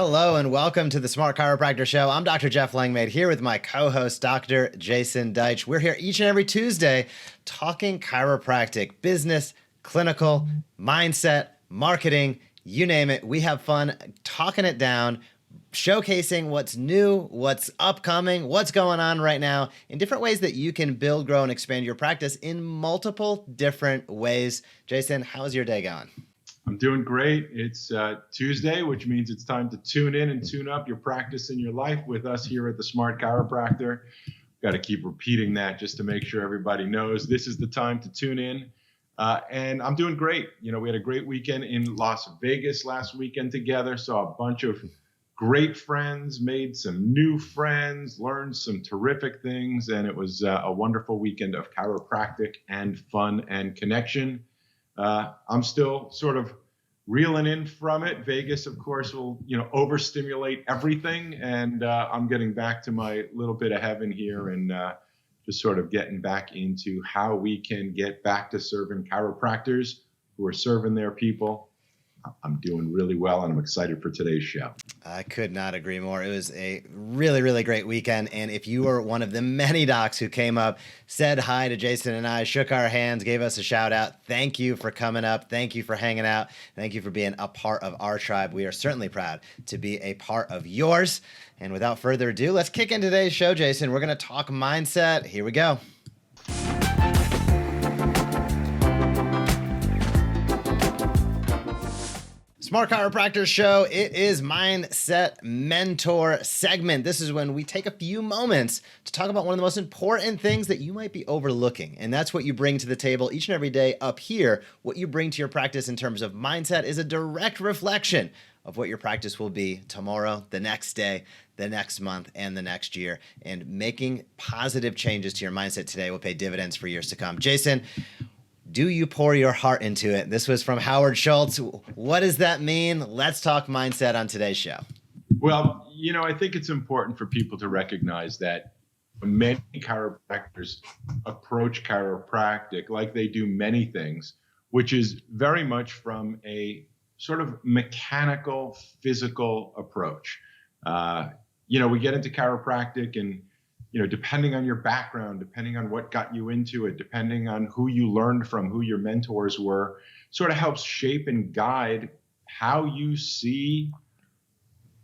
Hello and welcome to the Smart Chiropractor Show. I'm Dr. Jeff Langmaid here with my co-host, Dr. Jason Deitch. We're here each and every Tuesday talking chiropractic, business, clinical, mindset, marketing, you name it. We have fun talking it down, showcasing what's new, what's upcoming, what's going on right now in different ways that you can build, grow, and expand your practice in multiple different ways. Jason, how's your day going? I'm doing great. It's Tuesday, which means it's time to tune in and tune up your practice and your life with us here at the Smart Chiropractor. Got to keep repeating that just to make sure everybody knows this is the time to tune in. And I'm doing great. You know, we had a great weekend in Las Vegas last weekend together. Saw a bunch of great friends, made some new friends, learned some terrific things. And it was a wonderful weekend of chiropractic and fun and connection. I'm still sort of reeling in from it. Vegas, of course, will, overstimulate everything. And I'm getting back to my little bit of heaven here and just sort of getting back into how we can get back to serving chiropractors who are serving their people. I'm doing really well, and I'm excited for today's show. I could not agree more. It was a really, really great weekend. And if you were one of the many docs who came up, said hi to Jason and I, shook our hands, gave us a shout out, thank you for coming up. Thank you for hanging out. Thank you for being a part of our tribe. We are certainly proud to be a part of yours. And without further ado, let's kick into today's show, Jason. We're going to talk mindset. Here we go. Smart Chiropractor Show. It is Mindset Mentor segment. This is when we take a few moments to talk about one of the most important things that you might be overlooking. And that's what you bring to the table each and every day up here. What you bring to your practice in terms of mindset is a direct reflection of what your practice will be tomorrow, the next day, the next month, and the next year. And making positive changes to your mindset today will pay dividends for years to come. Jason, do you pour your heart into it? This was from Howard Schultz. What does that mean? Let's talk mindset on today's show. Well, I think it's important for people to recognize that many chiropractors approach chiropractic like they do many things, which is very much from a sort of mechanical, physical approach. We get into chiropractic and depending on your background, depending on what got you into it, depending on who you learned from, who your mentors were, sort of helps shape and guide how you see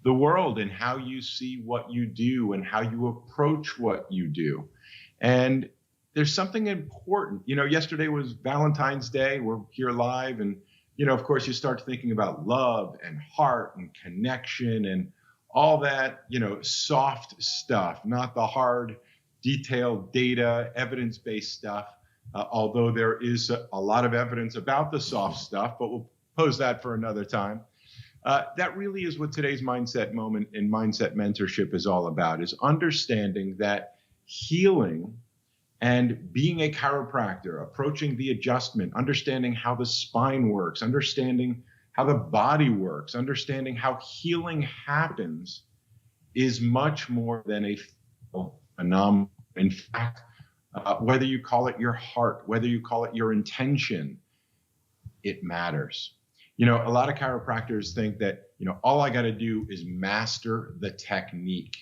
the world and how you see what you do and how you approach what you do. And there's something important. Yesterday was Valentine's Day. We're here live. And, of course, you start thinking about love and heart and connection and all that, soft stuff, not the hard, detailed data, evidence-based stuff, although there is a lot of evidence about the soft stuff, but we'll pose that for another time. That really is what today's mindset moment in mindset mentorship is all about, is understanding that healing and being a chiropractor, approaching the adjustment, understanding how the spine works, understanding how the body works, understanding how healing happens is much more than a phenomenon. In fact, whether you call it your heart, whether you call it your intention, it matters. A lot of chiropractors think that, all I got to do is master the technique.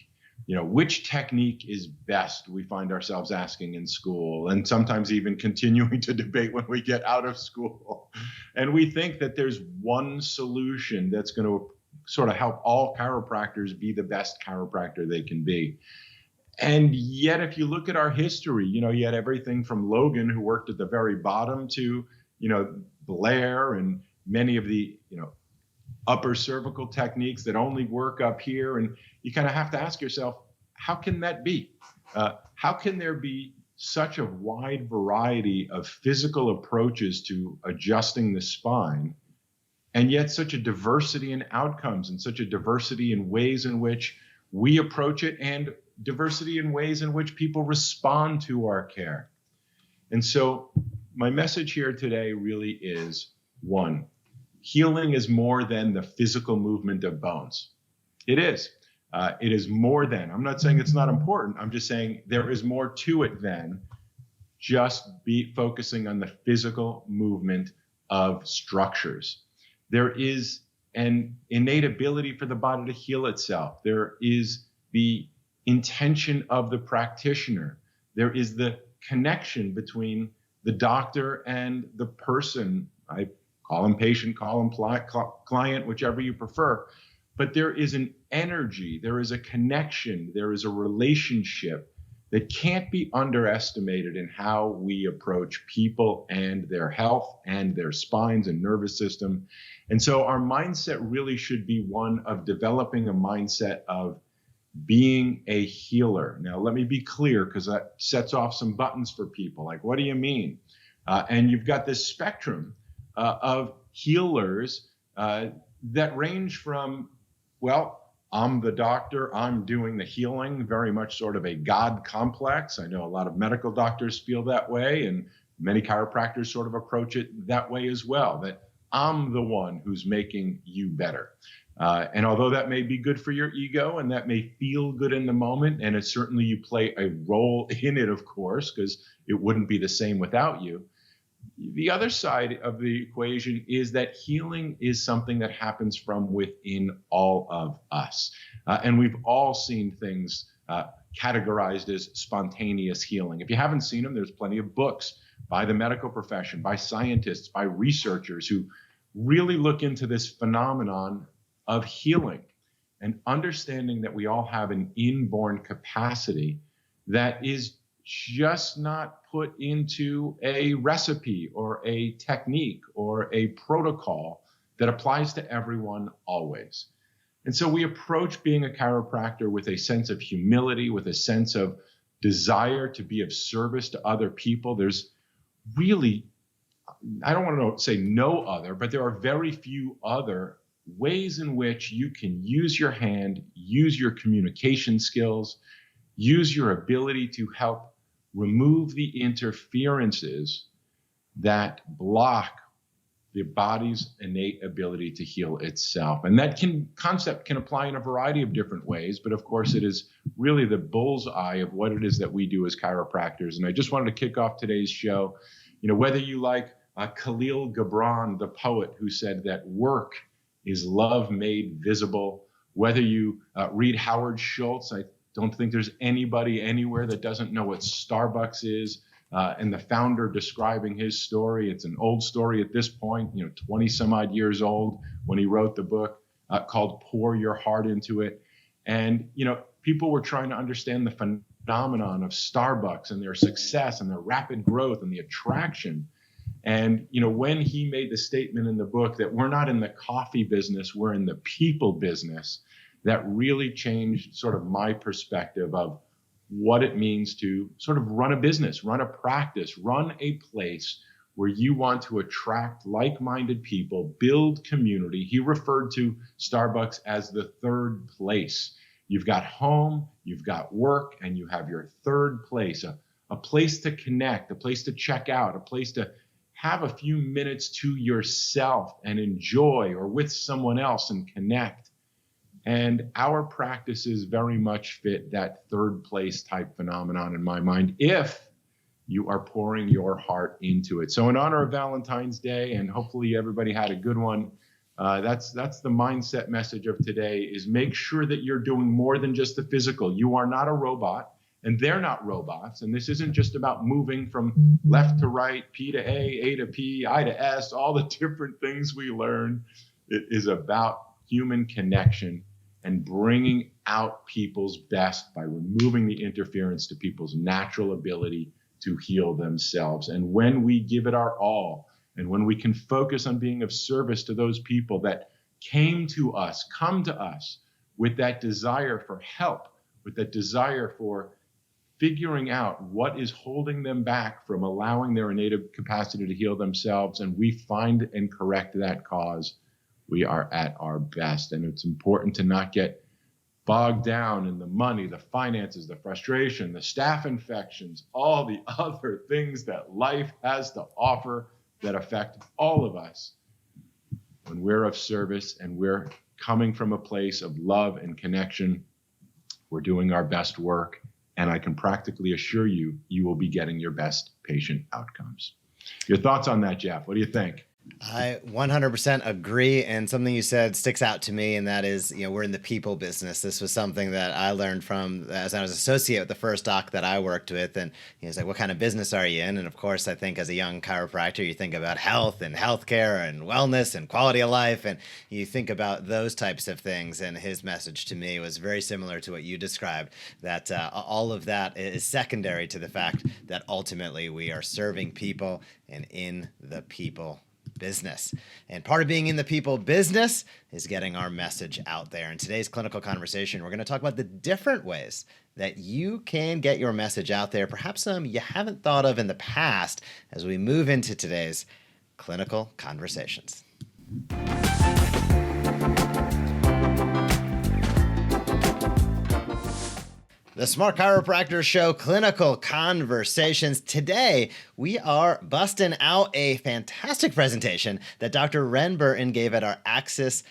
Which technique is best? We find ourselves asking in school and sometimes even continuing to debate when we get out of school. And we think that there's one solution that's going to sort of help all chiropractors be the best chiropractor they can be. And yet, if you look at our history, you had everything from Logan, who worked at the very bottom, to, Blair and many of the, upper cervical techniques that only work up here. And you kind of have to ask yourself, how can that be? How can there be such a wide variety of physical approaches to adjusting the spine, and yet such a diversity in outcomes and such a diversity in ways in which we approach it and diversity in ways in which people respond to our care? And so my message here today really is, one, healing is more than the physical movement of bones. It is. It is more than. I'm not saying it's not important. I'm just saying there is more to it than just be focusing on the physical movement of structures. There is an innate ability for the body to heal itself. There is the intention of the practitioner. There is the connection between the doctor and the person. I call him patient, call him client, whichever you prefer. But there is an energy, there is a connection, there is a relationship that can't be underestimated in how we approach people and their health and their spines and nervous system. And so our mindset really should be one of developing a mindset of being a healer. Now, let me be clear, because that sets off some buttons for people. Like, what do you mean? And you've got this spectrum of healers that range from, well, I'm the doctor, I'm doing the healing, very much sort of a God complex. I know a lot of medical doctors feel that way, and many chiropractors sort of approach it that way as well, that I'm the one who's making you better. And although that may be good for your ego and that may feel good in the moment, and it's certainly you play a role in it, of course, because it wouldn't be the same without you. The other side of the equation is that healing is something that happens from within all of us. And we've all seen things categorized as spontaneous healing. If you haven't seen them, there's plenty of books by the medical profession, by scientists, by researchers who really look into this phenomenon of healing and understanding that we all have an inborn capacity that is just not put into a recipe or a technique or a protocol that applies to everyone always. And so we approach being a chiropractor with a sense of humility, with a sense of desire to be of service to other people. There's really, I don't want to say no other, but there are very few other ways in which you can use your hand, use your communication skills, use your ability to help remove the interferences that block the body's innate ability to heal itself. And that concept can apply in a variety of different ways, but of course it is really the bullseye of what it is that we do as chiropractors. And I just wanted to kick off today's show, whether you like Khalil Gibran, the poet, who said that work is love made visible, whether you read Howard Schultz, I don't think there's anybody anywhere that doesn't know what Starbucks is, and the founder describing his story. It's an old story at this point, 20 some odd years old when he wrote the book called Pour Your Heart Into It. And, people were trying to understand the phenomenon of Starbucks and their success and their rapid growth and the attraction. And, when he made the statement in the book that we're not in the coffee business, we're in the people business, that really changed sort of my perspective of what it means to sort of run a business, run a practice, run a place where you want to attract like-minded people, build community. He referred to Starbucks as the third place. You've got home, you've got work, and you have your third place, a place to connect, a place to check out, a place to have a few minutes to yourself and enjoy, or with someone else and connect. And our practices very much fit that third place type phenomenon in my mind, if you are pouring your heart into it. So in honor of Valentine's Day, and hopefully everybody had a good one, that's the mindset message of today, is make sure that you're doing more than just the physical. You are not a robot, and they're not robots. And this isn't just about moving from left to right, P to A to P, I to S, all the different things we learn. It is about human connection and bringing out people's best by removing the interference to people's natural ability to heal themselves. And when we give it our all, and when we can focus on being of service to those people that come to us with that desire for help, with that desire for figuring out what is holding them back from allowing their innate capacity to heal themselves, and we find and correct that cause, we are at our best. And it's important to not get bogged down in the money, the finances, the frustration, the staph infections, all the other things that life has to offer that affect all of us. When we're of service and we're coming from a place of love and connection, we're doing our best work. And I can practically assure you, you will be getting your best patient outcomes. Your thoughts on that, Jeff? What do you think? I 100% agree. And something you said sticks out to me, and that is, we're in the people business. This was something that I learned from as I was associate with the first doc that I worked with. And he's like, what kind of business are you in? And of course, I think as a young chiropractor, you think about health and healthcare and wellness and quality of life. And you think about those types of things. And his message to me was very similar to what you described, that all of that is secondary to the fact that ultimately we are serving people and in the people business. And part of being in the people business is getting our message out there. In today's clinical conversation, we're going to talk about the different ways that you can get your message out there, perhaps some you haven't thought of in the past, as we move into today's clinical conversations. The Smart Chiropractor Show, Clinical Conversations. Today, we are busting out a fantastic presentation that Dr. Wren Burton gave at our Access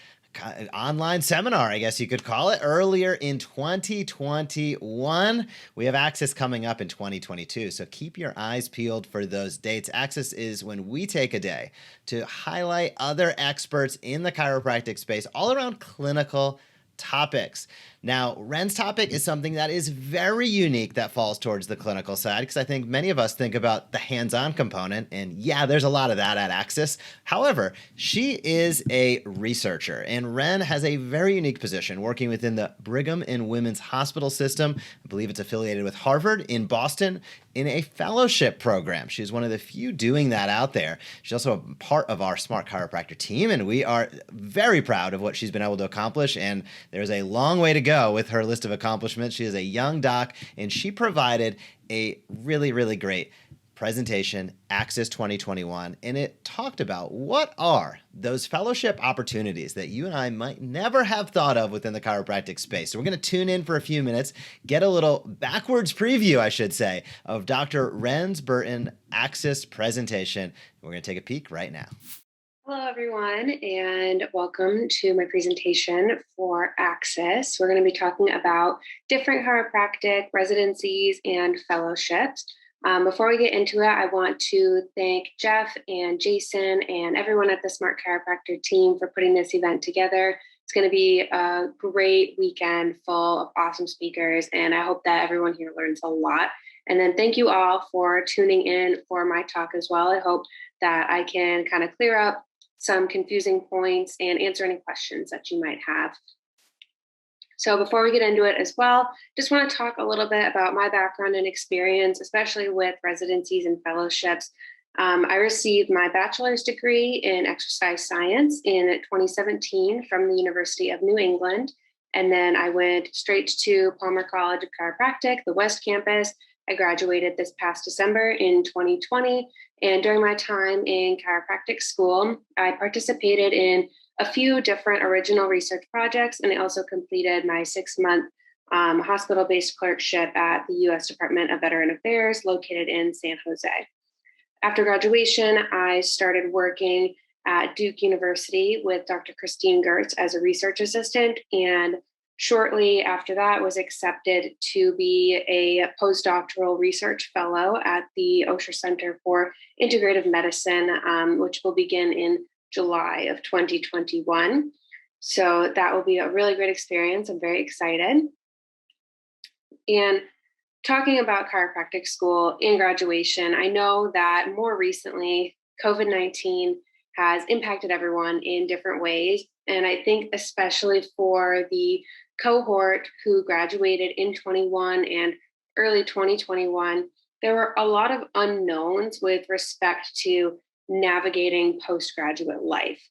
online seminar, I guess you could call it, earlier in 2021. We have Access coming up in 2022, so keep your eyes peeled for those dates. Access is when we take a day to highlight other experts in the chiropractic space all around clinical topics. Now, Wren's topic is something that is very unique that falls towards the clinical side, because I think many of us think about the hands-on component, and yeah, there's a lot of that at Access. However, she is a researcher, and Wren has a very unique position working within the Brigham and Women's Hospital system. I believe it's affiliated with Harvard in Boston in a fellowship program. She's one of the few doing that out there. She's also a part of our Smart Chiropractor team, and we are very proud of what she's been able to accomplish, and there's a long way to go with her list of accomplishments. She is a young doc, and she provided a really, really great presentation, Access 2021, and it talked about what are those fellowship opportunities that you and I might never have thought of within the chiropractic space. So we're going to tune in for a few minutes, get a little backwards preview, I should say, of Dr. Wren Burton Access presentation. We're going to take a peek right now. Hello, everyone, and welcome to my presentation for Access. We're going to be talking about different chiropractic residencies and fellowships. Before we get into it, I want to thank Jeff and Jason and everyone at the Smart Chiropractor team for putting this event together. It's going to be a great weekend full of awesome speakers, and I hope that everyone here learns a lot. And then thank you all for tuning in for my talk as well. I hope that I can kind of clear up some confusing points and answer any questions that you might have. So before we get into it as well, just want to talk a little bit about my background and experience, especially with residencies and fellowships. I received my bachelor's degree in exercise science in 2017 from the University of New England. And then I went straight to Palmer College of Chiropractic, the West Campus. I graduated this past December in 2020. And during my time in chiropractic school, I participated in a few different original research projects, and I also completed my 6-month hospital-based clerkship at the U.S. Department of Veteran Affairs located in San Jose. After graduation, I started working at Duke University with Dr. Christine Gertz as a research assistant, and shortly after that was accepted to be a postdoctoral research fellow at the Osher Center for Integrative Medicine, which will begin in July of 2021. So that will be a really great experience. I'm very excited. And talking about chiropractic school in graduation, I know that more recently, COVID-19 has impacted everyone in different ways. And I think especially for the cohort who graduated in 21 and early 2021, there were a lot of unknowns with respect to navigating postgraduate life.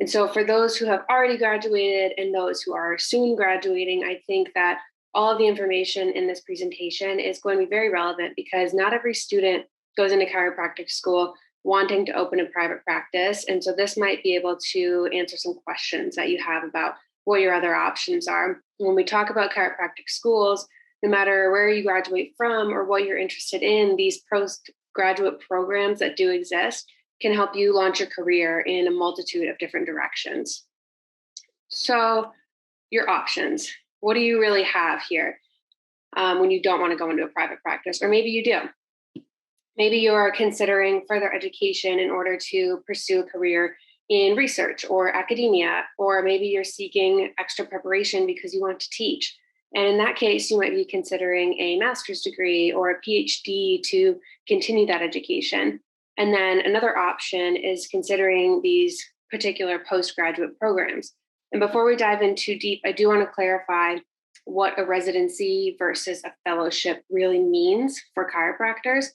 And so for those who have already graduated and those who are soon graduating, I think that all of the information in this presentation is going to be very relevant, because not every student goes into chiropractic school wanting to open a private practice. And so this might be able to answer some questions that you have about what your other options are. When we talk about chiropractic schools, no matter where you graduate from or what you're interested in, these postgraduate programs that do exist can help you launch your career in a multitude of different directions. So your options, what do you really have here when you don't want to go into a private practice, or maybe you do? Maybe you're considering further education in order to pursue a career in research or academia, or maybe you're seeking extra preparation because you want to teach. And in that case, you might be considering a master's degree or a PhD to continue that education. And then another option is considering these particular postgraduate programs. And before we dive in too deep, I do want to clarify what a residency versus a fellowship really means for chiropractors.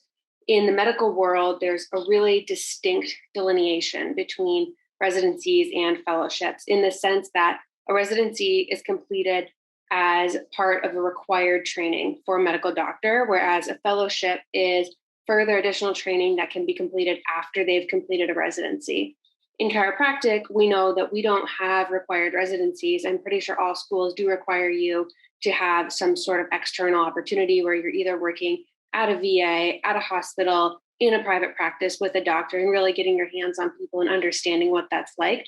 In the medical world, there's a really distinct delineation between residencies and fellowships in the sense that a residency is completed as part of a required training for a medical doctor, whereas a fellowship is further additional training that can be completed after they've completed a residency. In chiropractic, we know that we don't have required residencies. I'm pretty sure all schools do require you to have some sort of external opportunity where you're either working at a VA, at a hospital, in a private practice with a doctor, and really getting your hands on people and understanding what that's like.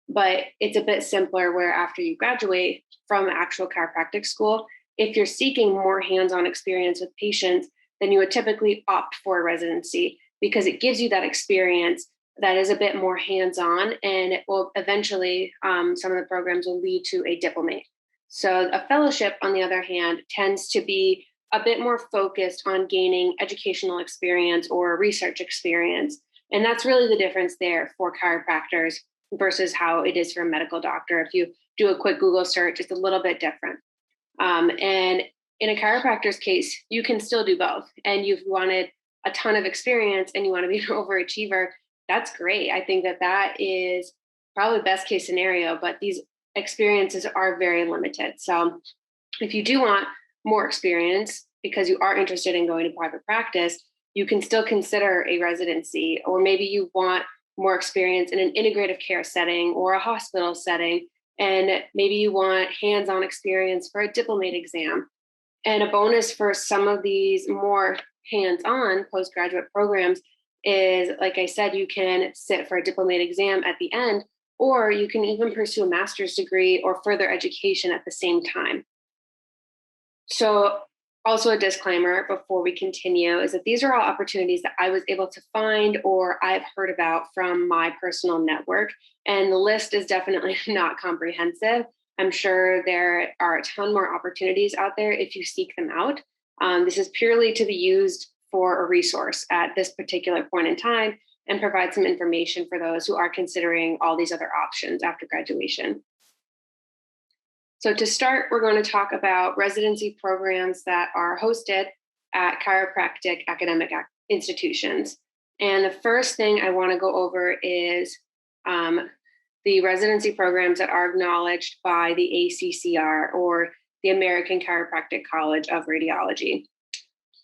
But it's a bit simpler where after you graduate from actual chiropractic school, if you're seeking more hands-on experience with patients, then you would typically opt for a residency because it gives you that experience that is a bit more hands-on, and it will eventually, some of the programs will lead to a diplomate. So a fellowship, on the other hand, tends to be a bit more focused on gaining educational experience or research experience. And that's really the difference there for chiropractors versus how it is for a medical doctor. If you do a quick Google search, it's a little bit different. And in a chiropractor's case, you can still do both. And you've wanted a ton of experience and you want to be an overachiever, that's great. I think that that is probably best case scenario, but these experiences are very limited. So if you do want more experience because you are interested in going to private practice, you can still consider a residency, or maybe you want more experience in an integrative care setting or a hospital setting, and maybe you want hands-on experience for a diplomate exam. And a bonus for some of these more hands-on postgraduate programs is, like I said, you can sit for a diplomate exam at the end, or you can even pursue a master's degree or further education at the same time. So also a disclaimer before we continue is that these are all opportunities that I was able to find or I've heard about from my personal network. And the list is definitely not comprehensive. I'm sure there are a ton more opportunities out there if you seek them out. This is purely to be used for a resource at this particular point in time and provide some information for those who are considering all these other options after graduation. So to start, we're going to talk about residency programs that are hosted at chiropractic academic institutions. And the first thing I want to go over is the residency programs that are acknowledged by the ACCR, or the American Chiropractic College of Radiology.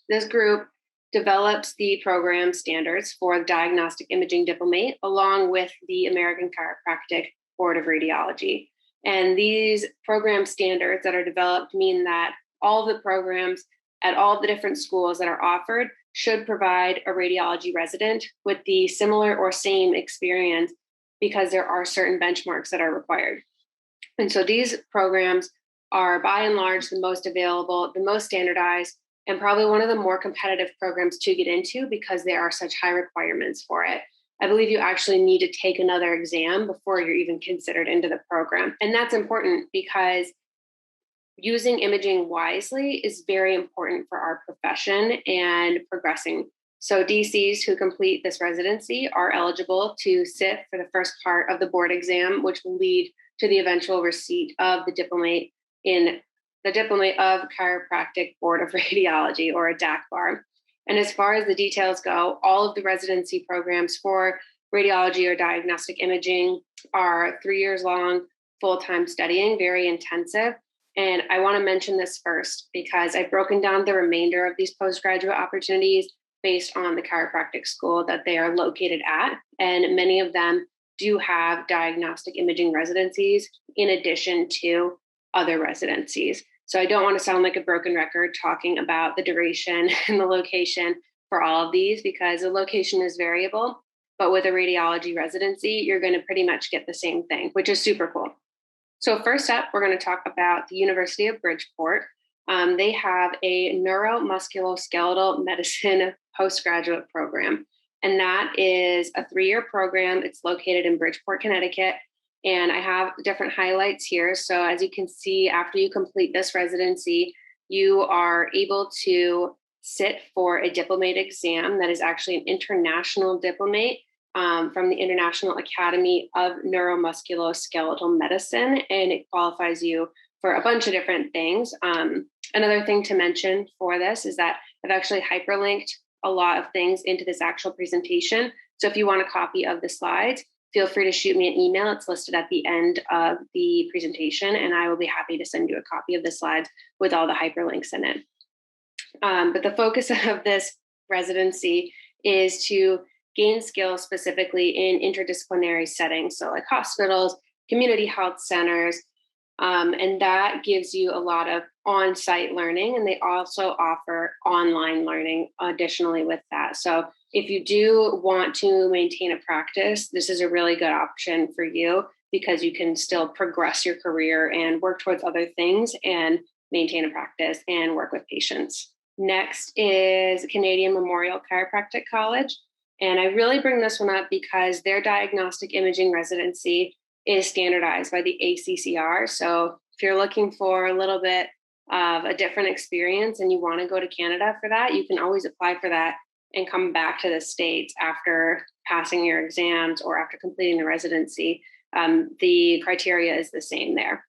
This group develops the program standards for the diagnostic imaging diplomate, along with the American Chiropractic Board of Radiology. And these program standards that are developed mean that all the programs at all the different schools that are offered should provide a radiology resident with the similar or same experience, because there are certain benchmarks that are required. And so these programs are by and large the most available, the most standardized, and probably one of the more competitive programs to get into because there are such high requirements for it. I believe you actually need to take another exam before you're even considered into the program. And that's important because using imaging wisely is very important for our profession and progressing. So DCs who complete this residency are eligible to sit for the first part of the board exam, which will lead to the eventual receipt of the diplomate in the Diplomate of Chiropractic Board of Radiology, or a DAC-BAR. And as far as the details go, all of the residency programs for radiology or diagnostic imaging are 3 years long, full-time studying, very intensive. And I want to mention this first because I've broken down the remainder of these postgraduate opportunities based on the chiropractic school that they are located at. And many of them do have diagnostic imaging residencies in addition to other residencies. So I don't want to sound like a broken record talking about the duration and the location for all of these, because the location is variable. But with a radiology residency, you're going to pretty much get the same thing, which is super cool. So first up, we're going to talk about the University of Bridgeport. They have a neuromusculoskeletal medicine postgraduate program. And that is a 3-year program. It's located in Bridgeport, Connecticut. And I have different highlights here. So as you can see, after you complete this residency, you are able to sit for a diplomate exam that is actually an international diplomate from the International Academy of Neuromusculoskeletal Medicine, and it qualifies you for a bunch of different things. Another thing to mention for this is that I've actually hyperlinked a lot of things into this actual presentation. So if you want a copy of the slides, feel free to shoot me an email. It's listed at the end of the presentation, and I will be happy to send you a copy of the slides with all the hyperlinks in it. But the focus of this residency is to gain skills specifically in interdisciplinary settings, so like hospitals, community health centers, and that gives you a lot of on-site learning, and they also offer online learning additionally with that. So if you do want to maintain a practice, this is a really good option for you because you can still progress your career and work towards other things and maintain a practice and work with patients. Next is Canadian Memorial Chiropractic College. And I really bring this one up because their diagnostic imaging residency is standardized by the ACCR. So if you're looking for a little bit of a different experience and you want to go to Canada for that, you can always apply for that and come back to the States after passing your exams or after completing the residency. The criteria is the same there.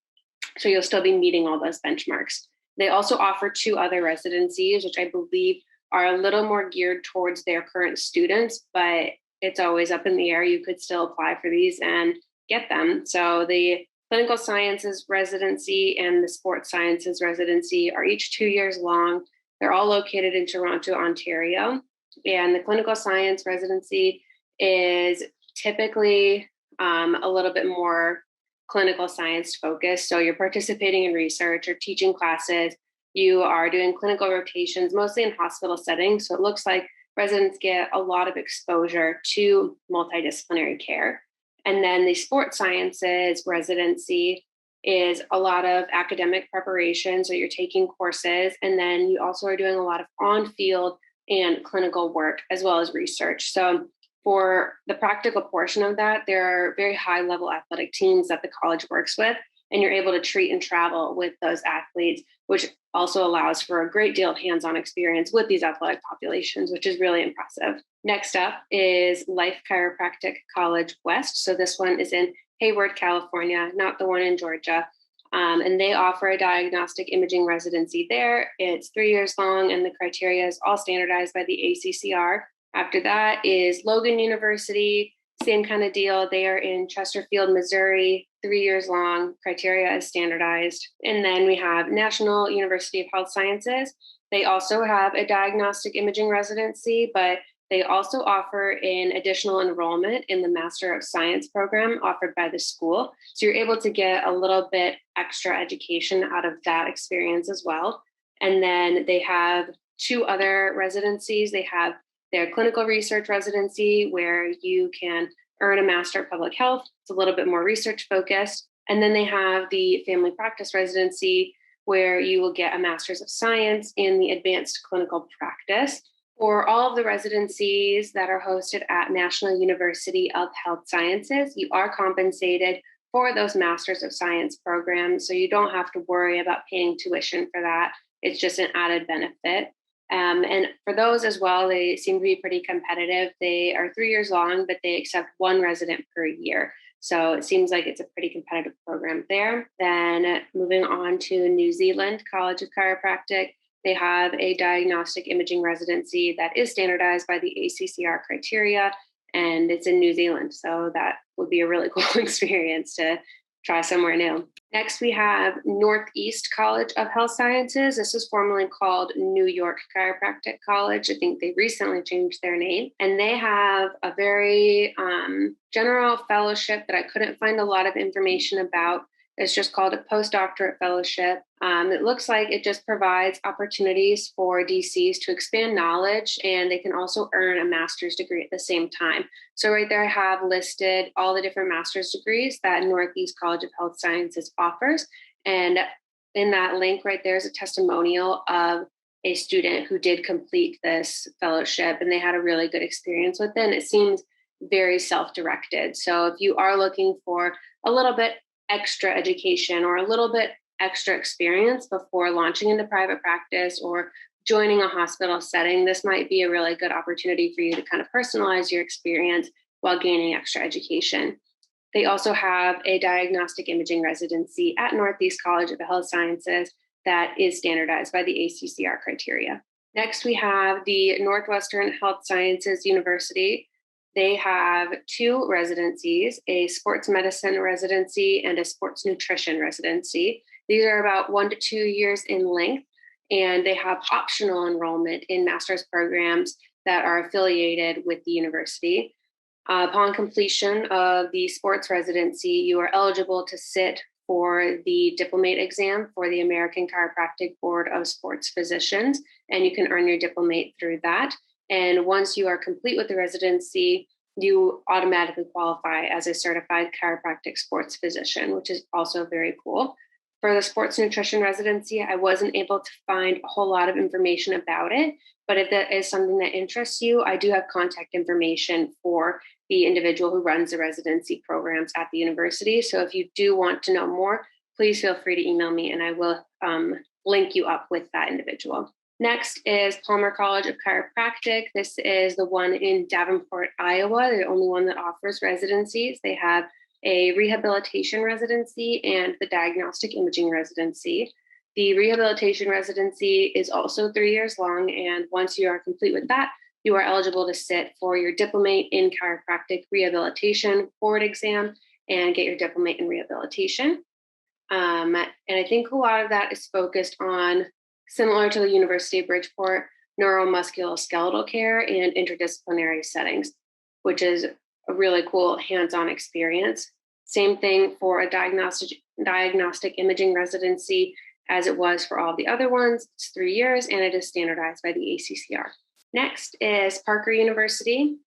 So you'll still be meeting all those benchmarks. They also offer 2 other residencies, which I believe are a little more geared towards their current students, but it's always up in the air. You could still apply for these and get them. So the clinical sciences residency and the sports sciences residency are each 2 years long. They're all located in Toronto, Ontario. And the clinical science residency is typically a little bit more clinical science focused. So you're participating in research or teaching classes. You are doing clinical rotations, mostly in hospital settings. So it looks like residents get a lot of exposure to multidisciplinary care. And then the sports sciences residency is a lot of academic preparation. So you're taking courses, and then you also are doing a lot of on-field and clinical work as well as research. So for the practical portion of that, there are very high-level athletic teams that the college works with, and you're able to treat and travel with those athletes, which also allows for a great deal of hands-on experience with these athletic populations, which is really impressive. Next up is Life Chiropractic College West. So this one is in Hayward, California, not the one in Georgia. And they offer a diagnostic imaging residency there. It's 3 years long, and the criteria is all standardized by the ACCR. After that is Logan University, same kind of deal. They are in Chesterfield, Missouri, 3 years long. Criteria is standardized. And then we have National University of Health Sciences. They also have a diagnostic imaging residency, but they also offer an additional enrollment in the Master of Science program offered by the school. So you're able to get a little bit extra education out of that experience as well. And then they have 2 other residencies. They have their clinical research residency, where you can earn a Master of Public Health. It's a little bit more research focused. And then they have the family practice residency, where you will get a Master's of Science in the advanced clinical practice. For all of the residencies that are hosted at National University of Health Sciences, you are compensated for those Masters of Science programs. So you don't have to worry about paying tuition for that. It's just an added benefit. And for those as well, they seem to be pretty competitive. They are 3 years long, but they accept 1 resident per year. So it seems like it's a pretty competitive program there. Then moving on to New Zealand College of Chiropractic, they have a diagnostic imaging residency that is standardized by the ACCR criteria, and it's in New Zealand. So that would be a really cool experience to try somewhere new. Next, we have Northeast College of Health Sciences. This was formerly called New York Chiropractic College. I think they recently changed their name. And they have a very general fellowship that I couldn't find a lot of information about. It's just called a postdoctorate fellowship. It looks like it just provides opportunities for DCs to expand knowledge, and they can also earn a master's degree at the same time. So right there, I have listed all the different master's degrees that Northeast College of Health Sciences offers. And in that link right there is a testimonial of a student who did complete this fellowship, and they had a really good experience with it. And it seems very self-directed. So if you are looking for a little bit extra education or a little bit extra experience before launching into private practice or joining a hospital setting, this might be a really good opportunity for you to kind of personalize your experience while gaining extra education. They also have a diagnostic imaging residency at Northeast College of Health Sciences that is standardized by the ACCR criteria. Next, we have the Northwestern Health Sciences University. They have 2 residencies, a sports medicine residency and a sports nutrition residency. These are about 1 to 2 years in length, and they have optional enrollment in master's programs that are affiliated with the university. Upon completion of the sports residency, you are eligible to sit for the diplomate exam for the American Chiropractic Board of Sports Physicians, and you can earn your diplomate through that. And once you are complete with the residency, you automatically qualify as a certified chiropractic sports physician, which is also very cool. For the sports nutrition residency, I wasn't able to find a whole lot of information about it, but if that is something that interests you, I do have contact information for the individual who runs the residency programs at the university. So if you do want to know more, please feel free to email me and I will link you up with that individual. Next is Palmer College of Chiropractic. This is the one in Davenport, Iowa. They're the only one that offers residencies. They have a rehabilitation residency and the diagnostic imaging residency. The rehabilitation residency is also 3 years long, and once you are complete with that, you are eligible to sit for your diplomate in chiropractic rehabilitation board exam and get your diplomate in rehabilitation. And I think a lot of that is focused on, similar to the University of Bridgeport, neuromusculoskeletal care and interdisciplinary settings, which is a really cool hands-on experience. Same thing for a diagnostic imaging residency as it was for all the other ones. It's 3 years and it is standardized by the ACCR. Next is Parker University.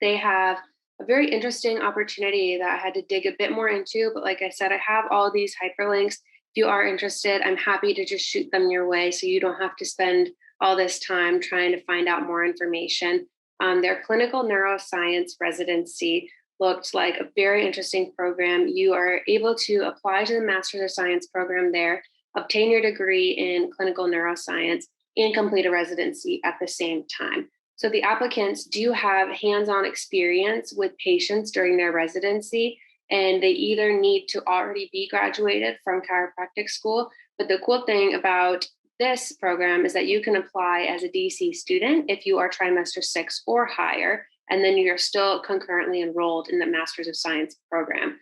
They have a very interesting opportunity that I had to dig a bit more into, but like I said, I have all these hyperlinks. If you are interested, I'm happy to just shoot them your way so you don't have to spend all this time trying to find out more information. Their clinical neuroscience residency looked like a very interesting program. You are able to apply to the Master's of Science program there, obtain your degree in clinical neuroscience, and complete a residency at the same time. So the applicants do have hands-on experience with patients during their residency, and they either need to already be graduated from chiropractic school. But the cool thing about this program is that you can apply as a DC student if you are trimester 6 or higher, and then you're still concurrently enrolled in the Master's of Science program,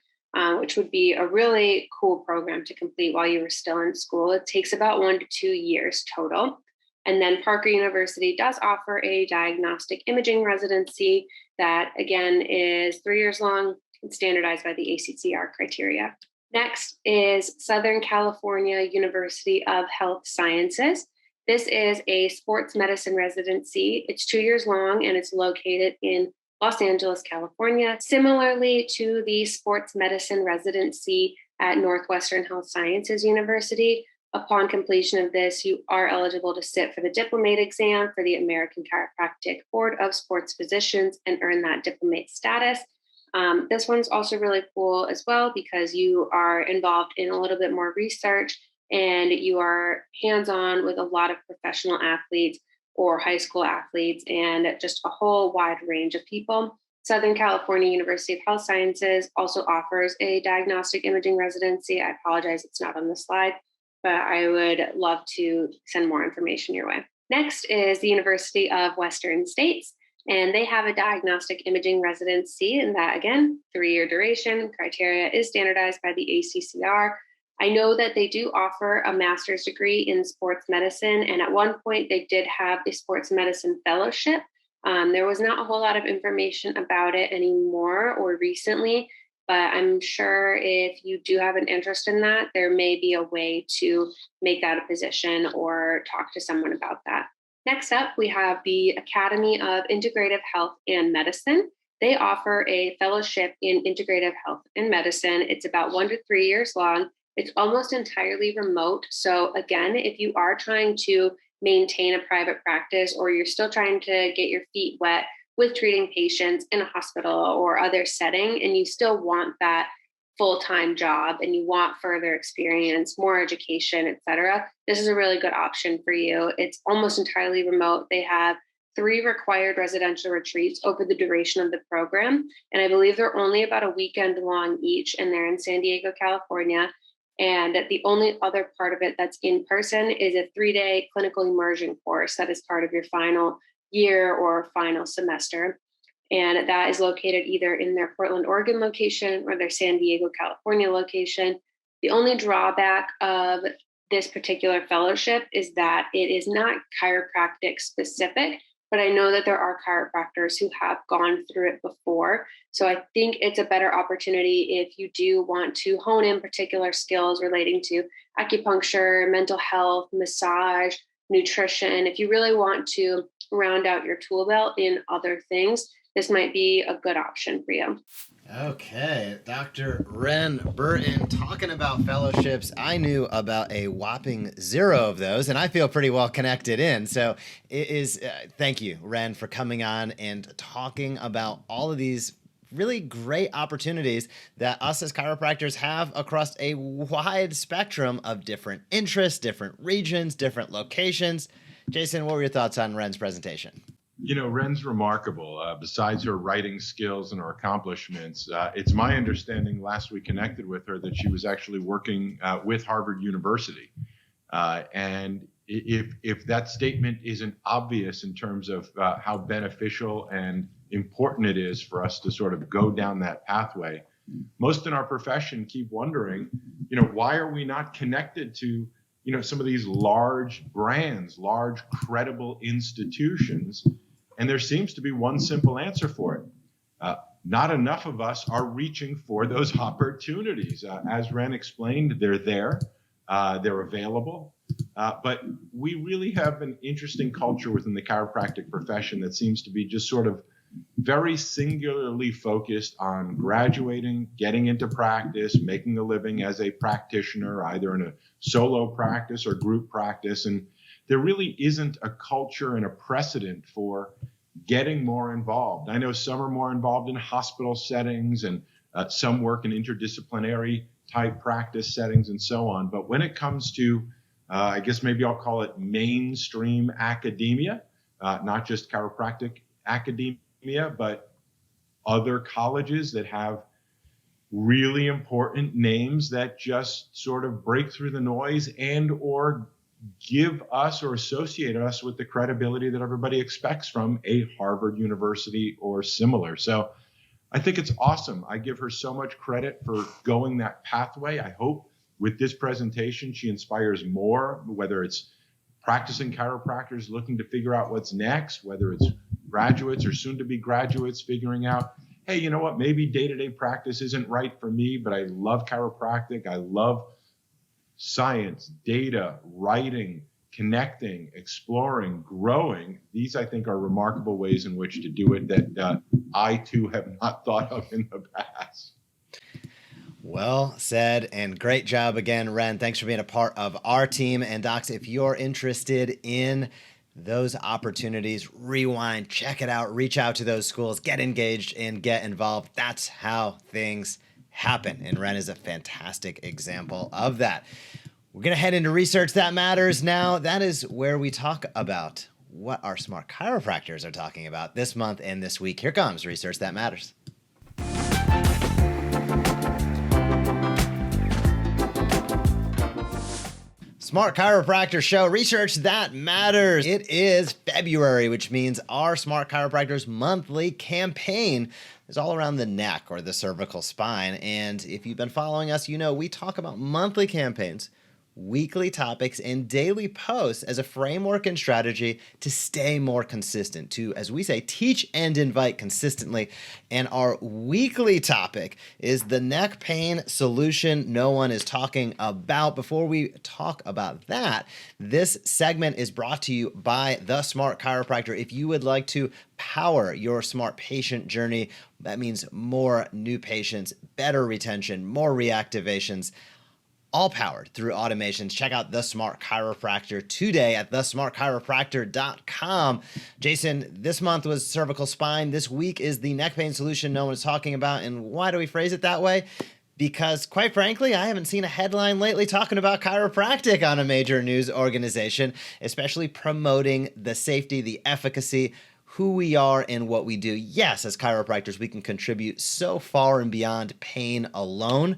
which would be a really cool program to complete while you were still in school. It takes about 1 to 2 years total. And then Parker University does offer a diagnostic imaging residency that, again, is 3 years long and standardized by the ACCR criteria. Next is Southern California University of Health Sciences. This is a sports medicine residency. It's 2 years long and it's located in Los Angeles, California. Similarly to the sports medicine residency at Northwestern Health Sciences University, upon completion of this, you are eligible to sit for the diplomate exam for the American Chiropractic Board of Sports Physicians and earn that diplomate status. This one's also really cool as well because you are involved in a little bit more research and you are hands-on with a lot of professional athletes or high school athletes and just a whole wide range of people. Southern California University of Health Sciences also offers a diagnostic imaging residency. I apologize, it's not on the slide, but I would love to send more information your way. Next is the University of Western States, and they have a diagnostic imaging residency, and that, again, 3-year duration. Criteria is standardized by the ACCR. I know that they do offer a master's degree in sports medicine, and at one point they did have a sports medicine fellowship. There was not a whole lot of information about it anymore or recently, but I'm sure if you do have an interest in that, there may be a way to make that a position or talk to someone about that. Next up, we have the Academy of Integrative Health and Medicine. They offer a fellowship in integrative health and medicine. It's about 1 to 3 years long, It's almost entirely remote. So again, if you are trying to maintain a private practice or you're still trying to get your feet wet with treating patients in a hospital or other setting, and you still want that full-time job and you want further experience, more education, et cetera, this is a really good option for you. It's almost entirely remote. They have 3 required residential retreats over the duration of the program. And I believe they're only about a weekend long each, and they're in San Diego, California. And the only other part of it that's in person is a 3-day clinical immersion course that is part of your final year or final semester. And that is located either in their Portland, Oregon location or their San Diego, California location. The only drawback of this particular fellowship is that it is not chiropractic specific, but I know that there are chiropractors who have gone through it before. So I think it's a better opportunity if you do want to hone in particular skills relating to acupuncture, mental health, massage, nutrition. If you really want to round out your tool belt in other things, this might be a good option for you. Okay, Dr. Wren Burton, talking about fellowships. I knew about a whopping 0 of those, and I feel pretty well connected in. So it is, thank you, Wren, for coming on and talking about all of these really great opportunities that us as chiropractors have across a wide spectrum of different interests, different regions, different locations. Jason, what were your thoughts on Wren's presentation? Wren's remarkable. Besides her writing skills and her accomplishments, it's my understanding last we connected with her that she was actually working with Harvard University. And if that statement isn't obvious in terms of how beneficial and important it is for us to sort of go down that pathway, most in our profession keep wondering, why are we not connected to some of these large brands, large credible institutions? And there seems to be one simple answer for it. Not enough of us are reaching for those opportunities. As Wren explained, they're there, they're available. But we really have an interesting culture within the chiropractic profession that seems to be just sort of very singularly focused on graduating, getting into practice, making a living as a practitioner, either in a solo practice or group practice. And there really isn't a culture and a precedent for getting more involved. I know some are more involved in hospital settings and some work in interdisciplinary type practice settings and so on. But when it comes to, I guess maybe I'll call it mainstream academia, not just chiropractic academia, but other colleges that have really important names that just sort of break through the noise and or give us or associate us with the credibility that everybody expects from a Harvard University or similar. So I think it's awesome. I give her so much credit for going that pathway. I hope with this presentation, she inspires more, whether it's practicing chiropractors looking to figure out what's next, whether it's graduates or soon to be graduates figuring out, hey, you know what, maybe day-to-day practice isn't right for me, but I love chiropractic. I love science, data, writing, connecting, exploring, growing. These, I think, are remarkable ways in which to do it that I, too, have not thought of in the past. Well said, and great job again, Wren. Thanks for being a part of our team. And docs, if you're interested in those opportunities, rewind, check it out, reach out to those schools, get engaged and get involved. That's how things happen. And Wren is a fantastic example of that. We're going to head into Research That Matters now. That is where we talk about what our smart chiropractors are talking about this month and this week. Here comes Research That Matters. Smart Chiropractor Show, Research That Matters. It is February, which means our Smart Chiropractors monthly campaign is all around the neck or the cervical spine. And if you've been following us, you know we talk about monthly campaigns, weekly topics, and daily posts as a framework and strategy to stay more consistent, to, as we say, teach and invite consistently. And our weekly topic is the neck pain solution no one is talking about. Before we talk about that, this segment is brought to you by the Smart Chiropractor. If you would like to power your smart patient journey, that means more new patients, better retention, more reactivations, all powered through automations. Check out the Smart Chiropractor today at thesmartchiropractor.com. Jason, this month was cervical spine. This week is the neck pain solution no one is talking about. And why do we phrase it that way? Because quite frankly, I haven't seen a headline lately talking about chiropractic on a major news organization, especially promoting the safety, the efficacy, who we are and what we do. Yes, as chiropractors, we can contribute so far and beyond pain alone.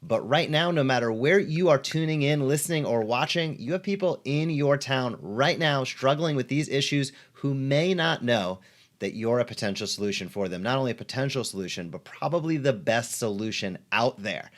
But right now, no matter where you are tuning in, listening, or watching, you have people in your town right now struggling with these issues who may not know that you're a potential solution for them. Not only a potential solution, but probably the best solution out there.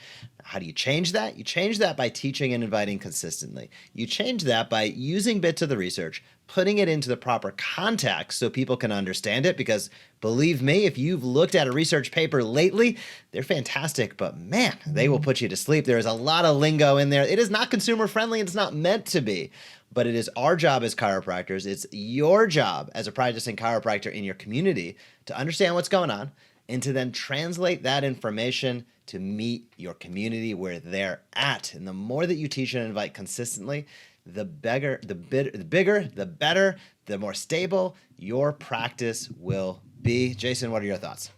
How do you change that? You change that by teaching and inviting consistently. You change that by using bits of the research, putting it into the proper context so people can understand it. Because believe me, if you've looked at a research paper lately, they're fantastic, but man, they will put you to sleep. There is a lot of lingo in there. It is not consumer friendly. It's not meant to be. But it is our job as chiropractors, it's your job as a practicing chiropractor in your community to understand what's going on and to then translate that information to meet your community where they're at. And the more that you teach and invite consistently, the bigger, the better, the more stable your practice will be. Jason, what are your thoughts?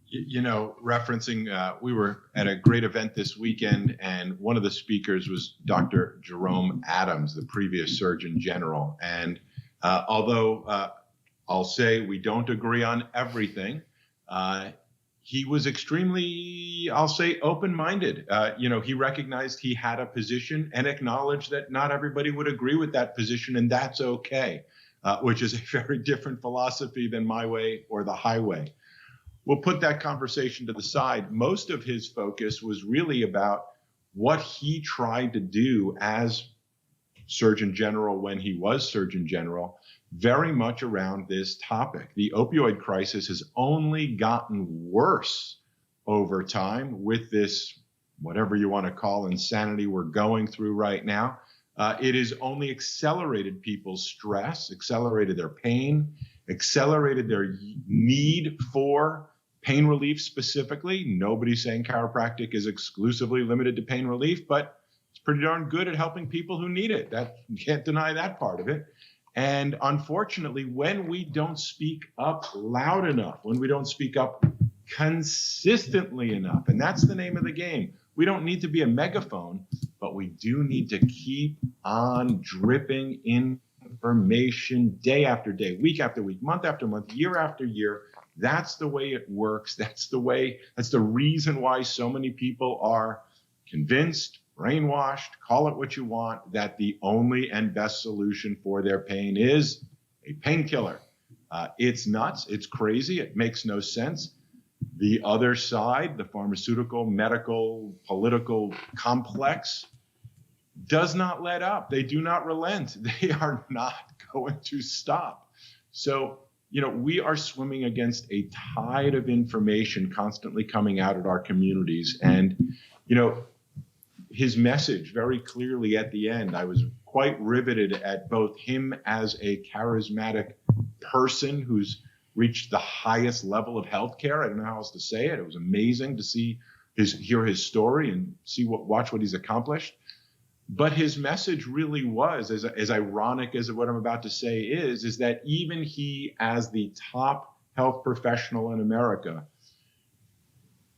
You know, referencing, we were at a great event this weekend, and one of the speakers was Dr. Jerome Adams, the previous Surgeon General. And although I'll say we don't agree on everything, he was extremely, I'll say, open-minded. He recognized he had a position and acknowledged that not everybody would agree with that position, and that's okay, which is a very different philosophy than my way or the highway. We'll put that conversation to the side. Most of his focus was really about what he tried to do as Surgeon General when he was Surgeon General, very much around this topic. The opioid crisis has only gotten worse over time with this, whatever you want to call insanity we're going through right now. It has only accelerated people's stress, accelerated their pain, accelerated their need for pain relief specifically. Nobody's saying chiropractic is exclusively limited to pain relief, but it's pretty darn good at helping people who need it. You can't deny that part of it. And unfortunately, when we don't speak up loud enough, when we don't speak up consistently enough, and that's the name of the game. We don't need to be a megaphone, but we do need to keep on dripping information day after day, week after week, month after month, year after year. That's the way it works. That's the reason why so many people are convinced, brainwashed, call it what you want, that the only and best solution for their pain is a painkiller. It's nuts. It's crazy. It makes no sense. The other side, the pharmaceutical, medical, political complex, does not let up. They do not relent. They are not going to stop. So, we are swimming against a tide of information constantly coming out at our communities. And, his message very clearly at the end, I was quite riveted at both him as a charismatic person who's reached the highest level of healthcare. I don't know how else to say it. It was amazing to hear his story and watch what he's accomplished. But his message really was, as ironic as what I'm about to say is that even he, as the top health professional in America,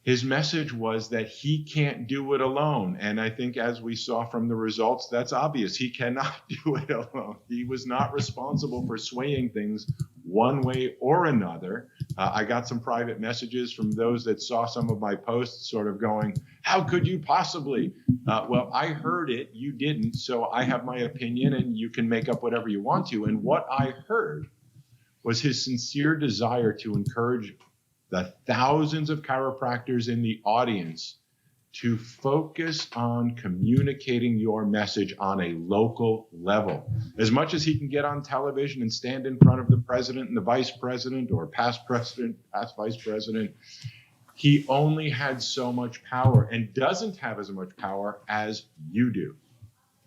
his message was that he can't do it alone. And I think as we saw from the results, that's obvious. He cannot do it alone. He was not responsible for swaying things one way or another. I got some private messages from those that saw some of my posts sort of going, how could you possibly? Well, I heard it, you didn't, so I have my opinion and you can make up whatever you want to. And what I heard was his sincere desire to encourage the thousands of chiropractors in the audience to focus on communicating your message on a local level. As much as he can get on television and stand in front of the president and the vice president or past president, past vice president, he only had so much power and doesn't have as much power as you do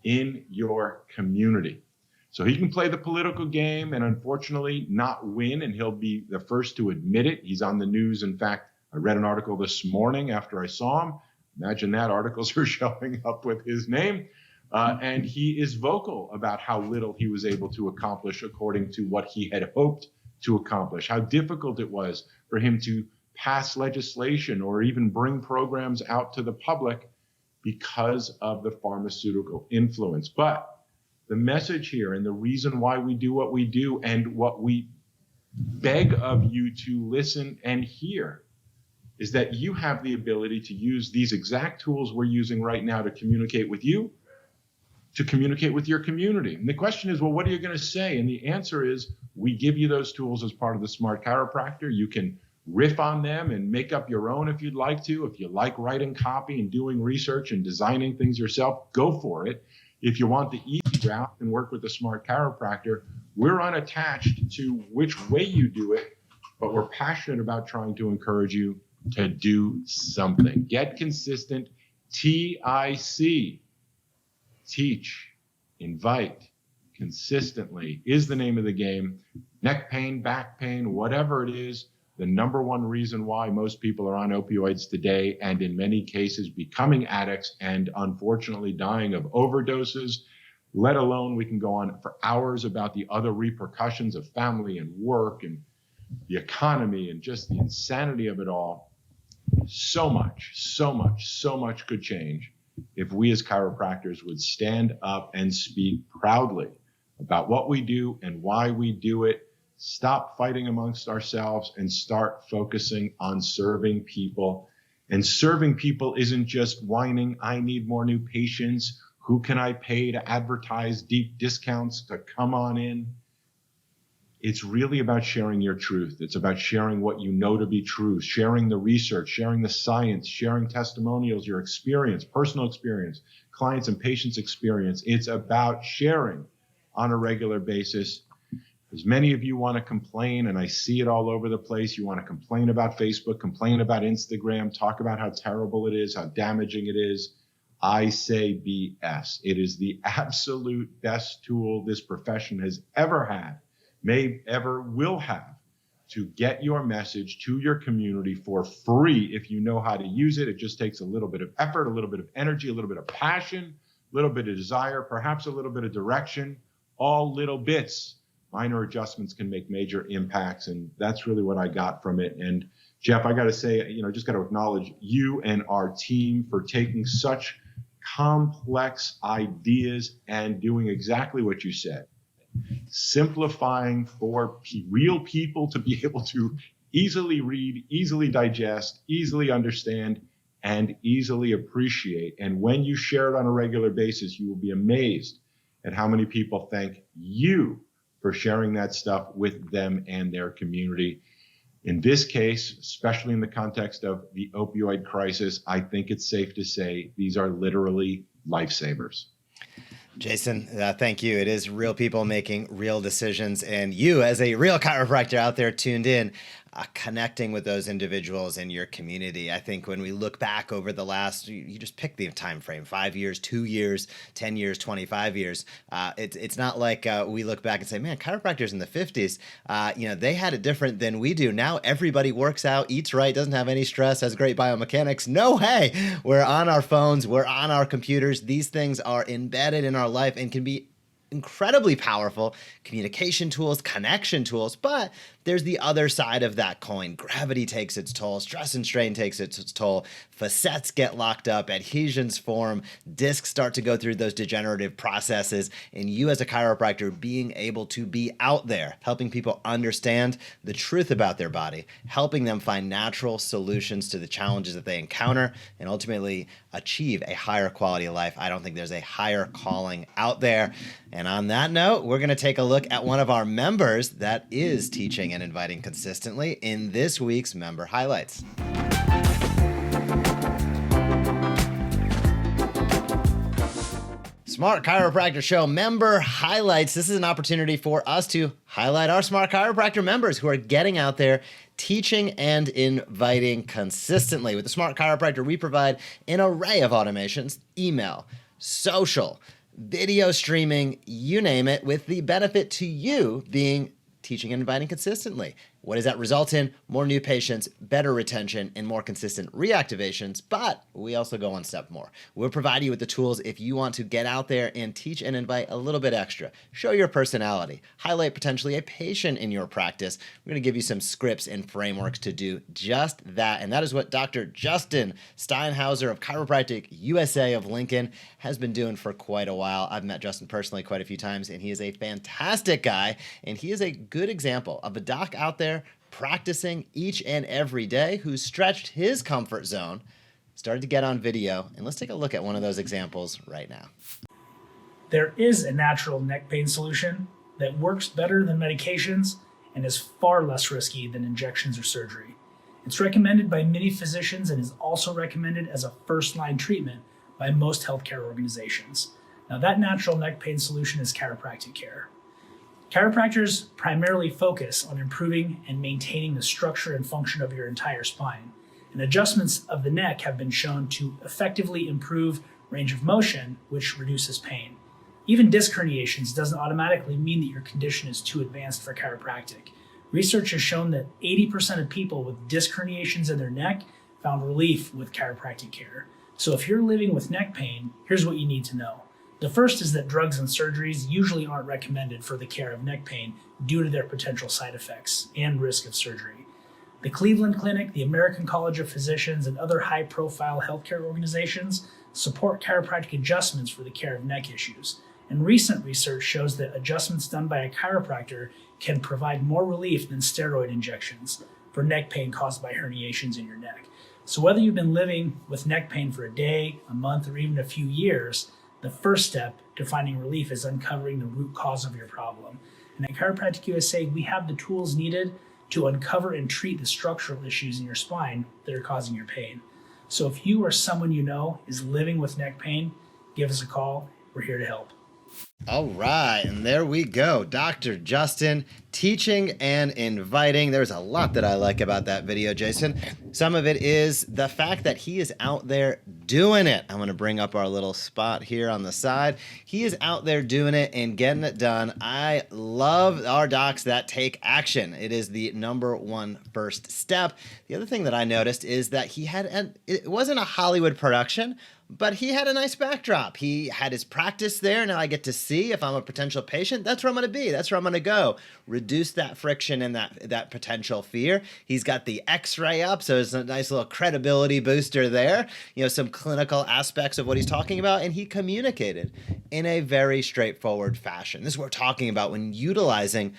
in your community. So he can play the political game and unfortunately not win, and he'll be the first to admit it. He's on the news. In fact, I read an article this morning after I saw him Imagine that, articles are showing up with his name. And he is vocal about how little he was able to accomplish according to what he had hoped to accomplish, how difficult it was for him to pass legislation or even bring programs out to the public because of the pharmaceutical influence. But the message here and the reason why we do what we do and what we beg of you to listen and hear is that you have the ability to use these exact tools we're using right now to communicate with you, to communicate with your community. And the question is, well, what are you going to say? And the answer is, we give you those tools as part of the Smart Chiropractor. You can riff on them and make up your own if you'd like to. If you like writing copy and doing research and designing things yourself, go for it. If you want the easy route and work with the Smart Chiropractor, we're unattached to which way you do it, but we're passionate about trying to encourage you to do something. Get consistent. TIC. Teach, invite, consistently is the name of the game. Neck pain, back pain, whatever it is, the number one reason why most people are on opioids today, and in many cases becoming addicts and unfortunately dying of overdoses, let alone we can go on for hours about the other repercussions of family and work and the economy and just the insanity of it all. So much could change if we as chiropractors would stand up and speak proudly about what we do and why we do it, stop fighting amongst ourselves and start focusing on serving people. And serving people isn't just whining, I need more new patients. Who can I pay to advertise deep discounts to come on in? It's really about sharing your truth. It's about sharing what you know to be true, sharing the research, sharing the science, sharing testimonials, your experience, personal experience, clients and patients' experience. It's about sharing on a regular basis. As many of you want to complain, and I see it all over the place, you want to complain about Facebook, complain about Instagram, talk about how terrible it is, how damaging it is. I say BS. It is the absolute best tool this profession has ever had, may ever will have, to get your message to your community for free if you know how to use it. It just takes a little bit of effort, a little bit of energy, a little bit of passion, a little bit of desire, perhaps a little bit of direction, all little bits. Minor adjustments can make major impacts, and that's really what I got from it. And Jeff, I got to say, just got to acknowledge you and our team for taking such complex ideas and doing exactly what you said. Simplifying for real people to be able to easily read, easily digest, easily understand, and easily appreciate. And when you share it on a regular basis, you will be amazed at how many people thank you for sharing that stuff with them and their community. In this case, especially in the context of the opioid crisis, I think it's safe to say these are literally lifesavers. Jason, thank you. It is real people making real decisions, and you as a real chiropractor out there tuned in, connecting with those individuals in your community. I think when we look back over the last, you just pick the time frame, 5 years, 2 years, 10 years, 25 years. It's not like we look back and say, man, chiropractors in the 50s, they had it different than we do. Now everybody works out, eats right, doesn't have any stress, has great biomechanics. No, hey, we're on our phones, we're on our computers. These things are embedded in our life and can be incredibly powerful communication tools, connection tools, but there's the other side of that coin. Gravity takes its toll, stress and strain takes its toll, facets get locked up, adhesions form, discs start to go through those degenerative processes, and you as a chiropractor being able to be out there, helping people understand the truth about their body, helping them find natural solutions to the challenges that they encounter, and ultimately achieve a higher quality of life. I don't think there's a higher calling out there. And on that note, we're going to take a look at one of our members that is teaching and inviting consistently in this week's Member Highlights. Smart Chiropractor Show Member Highlights. This is an opportunity for us to highlight our Smart Chiropractor members who are getting out there, teaching and inviting consistently. With the Smart Chiropractor, we provide an array of automations, email, social, video streaming, you name it, with the benefit to you being teaching and inviting consistently. What does that result in? More new patients, better retention, and more consistent reactivations. But we also go one step more. We'll provide you with the tools if you want to get out there and teach and invite a little bit extra. Show your personality. Highlight potentially a patient in your practice. We're going to give you some scripts and frameworks to do just that. And that is what Dr. Justin Steinhauser of Chiropractic USA of Lincoln has been doing for quite a while. I've met Justin personally quite a few times, and he is a fantastic guy. And he is a good example of a doc out there practicing each and every day who's stretched his comfort zone, started to get on video, and let's take a look at one of those examples right now. There is a natural neck pain solution that works better than medications and is far less risky than injections or surgery. It's recommended by many physicians and is also recommended as a first-line treatment by most healthcare organizations. Now, that natural neck pain solution is chiropractic care. Chiropractors primarily focus on improving and maintaining the structure and function of your entire spine, and adjustments of the neck have been shown to effectively improve range of motion, which reduces pain. Even disc herniations doesn't automatically mean that your condition is too advanced for chiropractic. Research has shown that 80% of people with disc herniations in their neck found relief with chiropractic care. So if you're living with neck pain, here's what you need to know. The first is that drugs and surgeries usually aren't recommended for the care of neck pain due to their potential side effects and risk of surgery. The Cleveland Clinic, the American College of Physicians, and other high-profile healthcare organizations support chiropractic adjustments for the care of neck issues. And recent research shows that adjustments done by a chiropractor can provide more relief than steroid injections for neck pain caused by herniations in your neck. So whether you've been living with neck pain for a day, a month, or even a few years, the first step to finding relief is uncovering the root cause of your problem. And at Chiropractic USA, we have the tools needed to uncover and treat the structural issues in your spine that are causing your pain. So if you or someone you know is living with neck pain, give us a call. We're here to help. All right, and there we go. Dr. Justin teaching and inviting. There's a lot that I like about that video, Jason. Some of it is the fact that he is out there doing it. I'm going to bring up our little spot here on the side. He is out there doing it and getting it done. I love our docs that take action. It is the number one first step. The other thing that I noticed is that it wasn't a Hollywood production, but he had a nice backdrop. He had his practice there. Now I get to see if I'm a potential patient. That's where I'm going to be. That's where I'm going to go. Reduce that friction and that potential fear. He's got the X-ray up, so it's a nice little credibility booster there. You know, some clinical aspects of what he's talking about, and he communicated in a very straightforward fashion. This is what we're talking about when utilizing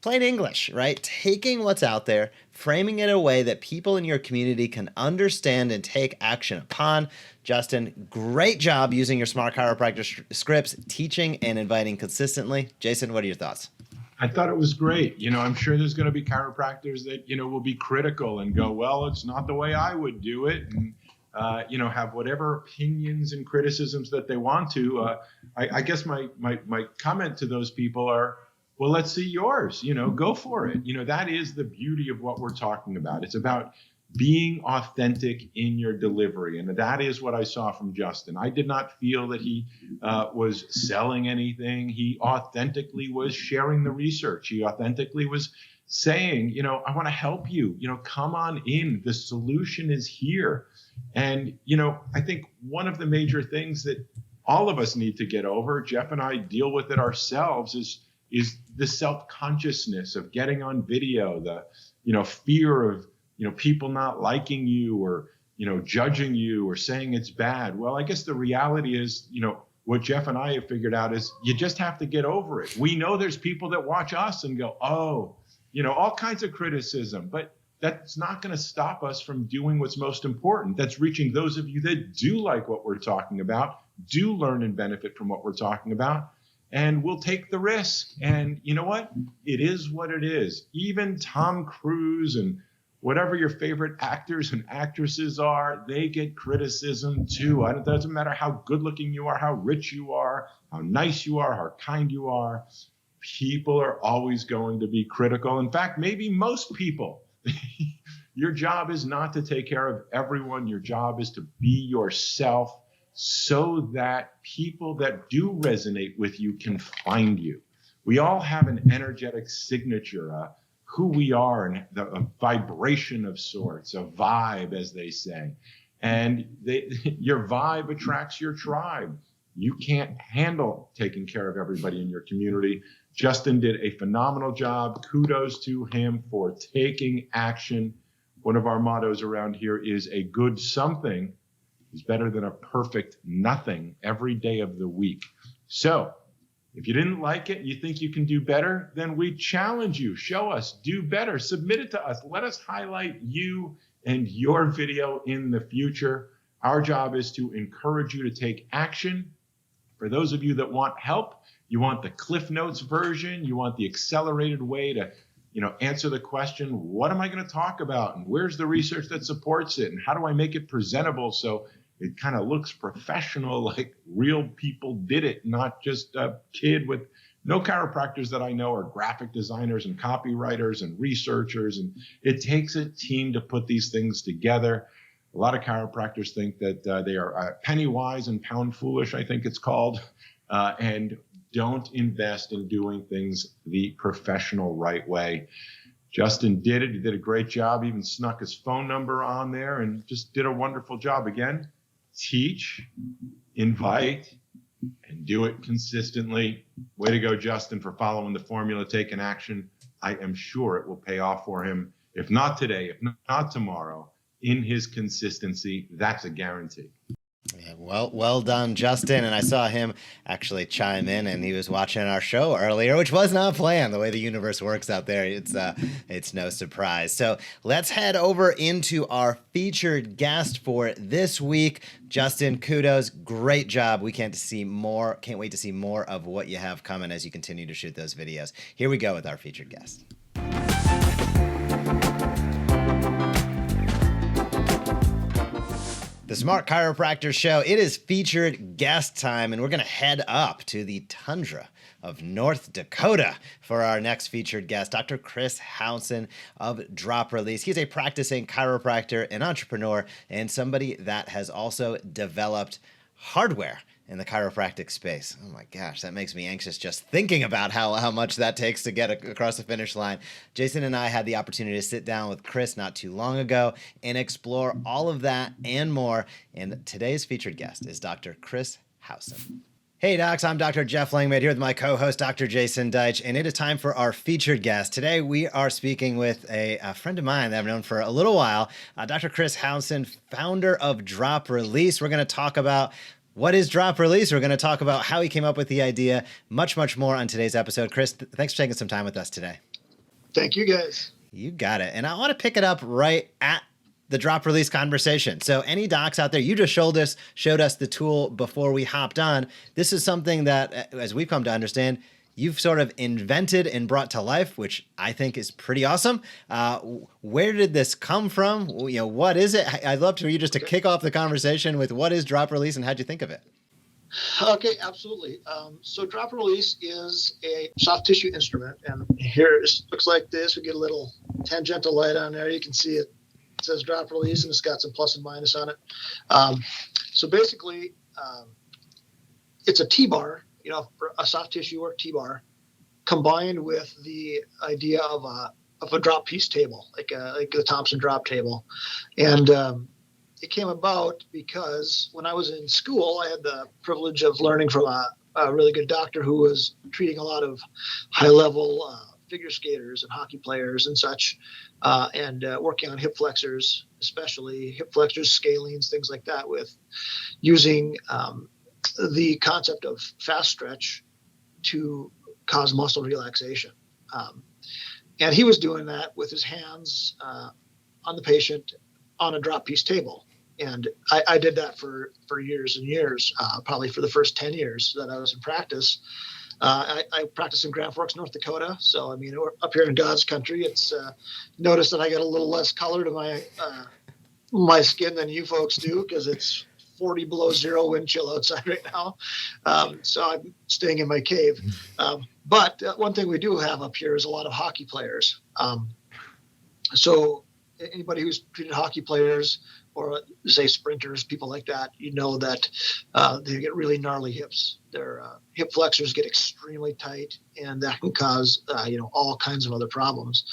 plain English, right? Taking what's out there, framing it in a way that people in your community can understand and take action upon. Justin, great job using your Smart Chiropractor scripts, teaching and inviting consistently. Jason, what are your thoughts? I thought it was great. You know, I'm sure there's going to be chiropractors that, will be critical and go, well, it's not the way I would do it. And, have whatever opinions and criticisms that they want to. I guess my comment to those people are, well, let's see yours, go for it. That is the beauty of what we're talking about. It's about being authentic in your delivery. And that is what I saw from Justin. I did not feel that he was selling anything. He authentically was sharing the research. He authentically was saying, I want to help you, come on in. The solution is here. And, I think one of the major things that all of us need to get over, Jeff and I deal with it ourselves, is the self-consciousness of getting on video, the, fear of, people not liking you or, judging you or saying it's bad. Well, I guess the reality is, what Jeff and I have figured out is you just have to get over it. We know there's people that watch us and go, oh, all kinds of criticism, but that's not going to stop us from doing what's most important. That's reaching those of you that do like what we're talking about, do learn and benefit from what we're talking about. And we'll take the risk. And you know what? It is what it is. Even Tom Cruise and whatever your favorite actors and actresses are, they get criticism too. It doesn't matter how good looking you are, how rich you are, how nice you are, how kind you are. People are always going to be critical. In fact, maybe most people. Your job is not to take care of everyone. Your job is to be yourself, so that people that do resonate with you can find you. We all have an energetic signature, who we are and a vibration of sorts, a vibe, as they say. And your vibe attracts your tribe. You can't handle taking care of everybody in your community. Justin did a phenomenal job. Kudos to him for taking action. One of our mottos around here is a good something is better than a perfect nothing every day of the week. So if you didn't like it, you think you can do better, then we challenge you. Show us, do better, submit it to us. Let us highlight you and your video in the future. Our job is to encourage you to take action. For those of you that want help, you want the Cliff Notes version, you want the accelerated way to answer the question, what am I going to talk about? And where's the research that supports it? And how do I make it presentable so it kind of looks professional, like real people did it, not just a kid with no chiropractors that I know are graphic designers and copywriters and researchers. And it takes a team to put these things together. A lot of chiropractors think that they are penny wise and pound foolish, I think it's called, and don't invest in doing things the professional right way. Justin did it. He did a great job, even snuck his phone number on there and just did a wonderful job. Again, teach, invite, and do it consistently. Way to go, Justin, for following the formula, taking action. I am sure it will pay off for him, if not today, if not tomorrow, in his consistency. That's a guarantee. Yeah, well done, Justin. And I saw him actually chime in, and he was watching our show earlier, which was not planned. The way the universe works out there, it's no surprise. So let's head over into our featured guest for this week. Justin, kudos, great job. We can't wait to see more of what you have coming as you continue to shoot those videos. Here we go with our featured guest. The Smart Chiropractor Show, it is featured guest time, and we're going to head up to the tundra of North Dakota for our next featured guest, Dr. Chris Howson of Drop Release. He's a practicing chiropractor, an entrepreneur, and somebody that has also developed hardware in the chiropractic space. Oh my gosh, that makes me anxious just thinking about how much that takes to get across the finish line. Jason and I had the opportunity to sit down with Chris not too long ago and explore all of that and more. And today's featured guest is Dr. Chris Howson. Hey docs, I'm Dr. Jeff Langmaid here with my co-host, Dr. Jason Deitch, and it is time for our featured guest. Today we are speaking with a friend of mine that I've known for a little while, Dr. Chris Howson, founder of Drop Release. We're going to talk about what is Drop Release? We're going to talk about how he came up with the idea, much more on today's episode. Chris, thanks for taking some time with us today. Thank you, guys. You got it. And I want to pick it up right at the Drop Release conversation. So any docs out there, you just showed us the tool before we hopped on. This is something that, as we've come to understand, you've sort of invented and brought to life, which I think is pretty awesome. Where did this come from? What is it? I'd love for you just to kick off the conversation with what is Drop Release and how'd you think of it? Okay, absolutely. So Drop Release is a soft tissue instrument. And here it looks like this. We get a little tangential light on there. You can see it. It says Drop Release, and it's got some plus and minus on it. So basically, it's a T-bar, for a soft tissue or T-bar, combined with the idea of a drop piece table, like the Thompson drop table. And it came about because when I was in school, I had the privilege of learning from a really good doctor who was treating a lot of high-level figure skaters and hockey players and such, and working on hip flexors, especially hip flexors, scalenes, things like that, with using the concept of fast stretch to cause muscle relaxation. And he was doing that with his hands on the patient on a drop piece table. And I did that for years and years, probably for the first 10 years that I was in practice. I practice in Grand Forks, North Dakota. So, we're up here in God's country. It's notice that I got a little less color to my skin than you folks do, because it's 40 below zero wind chill outside right now. So I'm staying in my cave. But one thing we do have up here is a lot of hockey players. So anybody who's treated hockey players or say sprinters, people like that, you know that they get really gnarly hips. Their hip flexors get extremely tight, and that can cause all kinds of other problems.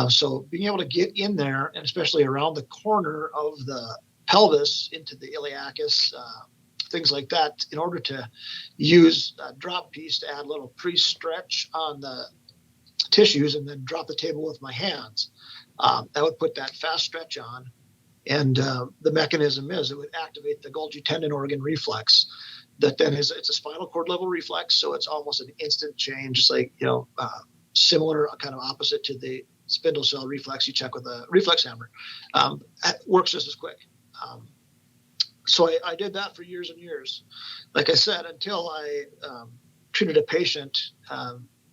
So being able to get in there, and especially around the corner of the pelvis into the iliacus, things like that, in order to use a drop piece to add a little pre-stretch on the tissues and then drop the table with my hands. That would put that fast stretch on. And the mechanism is it would activate the Golgi tendon organ reflex. That then it's a spinal cord level reflex, so it's almost an instant change. It's like similar, kind of opposite to the spindle cell reflex you check with a reflex hammer. It works just as quick. So I did that for years and years. Like I said, until I treated a patient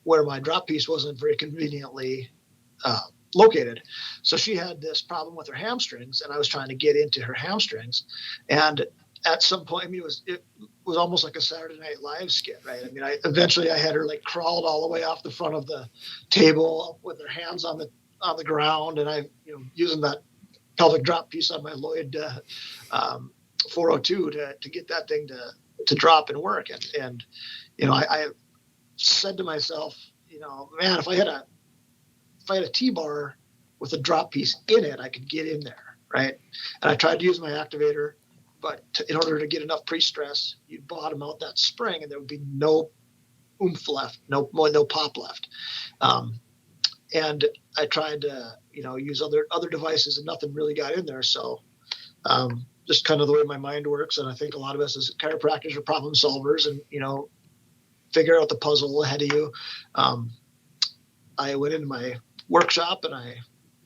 where my drop piece wasn't very conveniently located. So she had this problem with her hamstrings, and I was trying to get into her hamstrings. And at some point, it was almost like a Saturday Night Live skit, right? I mean, eventually I had her like crawled all the way off the front of the table with her hands on the ground, and I, using that pelvic drop piece on my Lloyd 402 to get that thing to drop and work. And I said to myself, man, if I had a T-bar with a drop piece in it, I could get in there, right? And I tried to use my activator, but in order to get enough pre-stress, you'd bottom out that spring, and there would be no oomph left, no pop left. And I tried to, use other devices, and nothing really got in there. So just kind of the way my mind works, and I think a lot of us as chiropractors are problem solvers, and figure out the puzzle ahead of you. I went into my workshop and I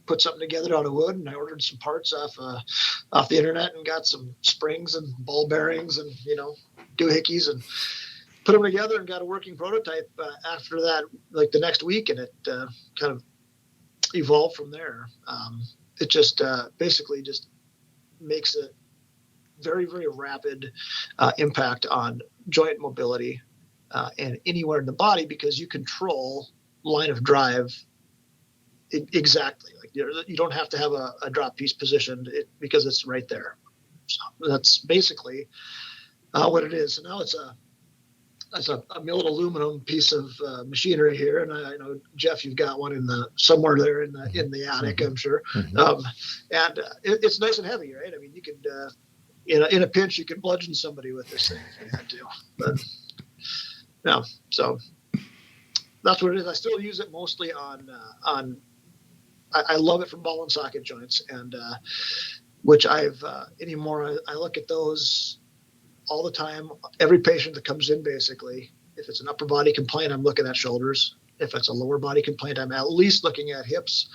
put something together out of wood, and I ordered some parts off the internet and got some springs and ball bearings and doohickeys and put them together and got a working prototype after that, like the next week, and it kind of evolved from there. It just basically just makes a very, very rapid impact on joint mobility and anywhere in the body, because you control line of drive exactly. Like you don't have to have a drop piece positioned because it's right there. So that's basically what it is. So now it's a milled aluminum piece of machinery here, and I know, Jeff, you've got one somewhere there in the attic, I'm sure. And it's nice and heavy, right? I mean, you could in a pinch you could bludgeon somebody with this thing if you had to. But yeah, so that's what it is. I still use it mostly on I love it for ball and socket joints, and which I've anymore. I look at those all the time. Every patient that comes in, basically, if it's an upper body complaint, I'm looking at shoulders. If it's a lower body complaint, I'm at least looking at hips,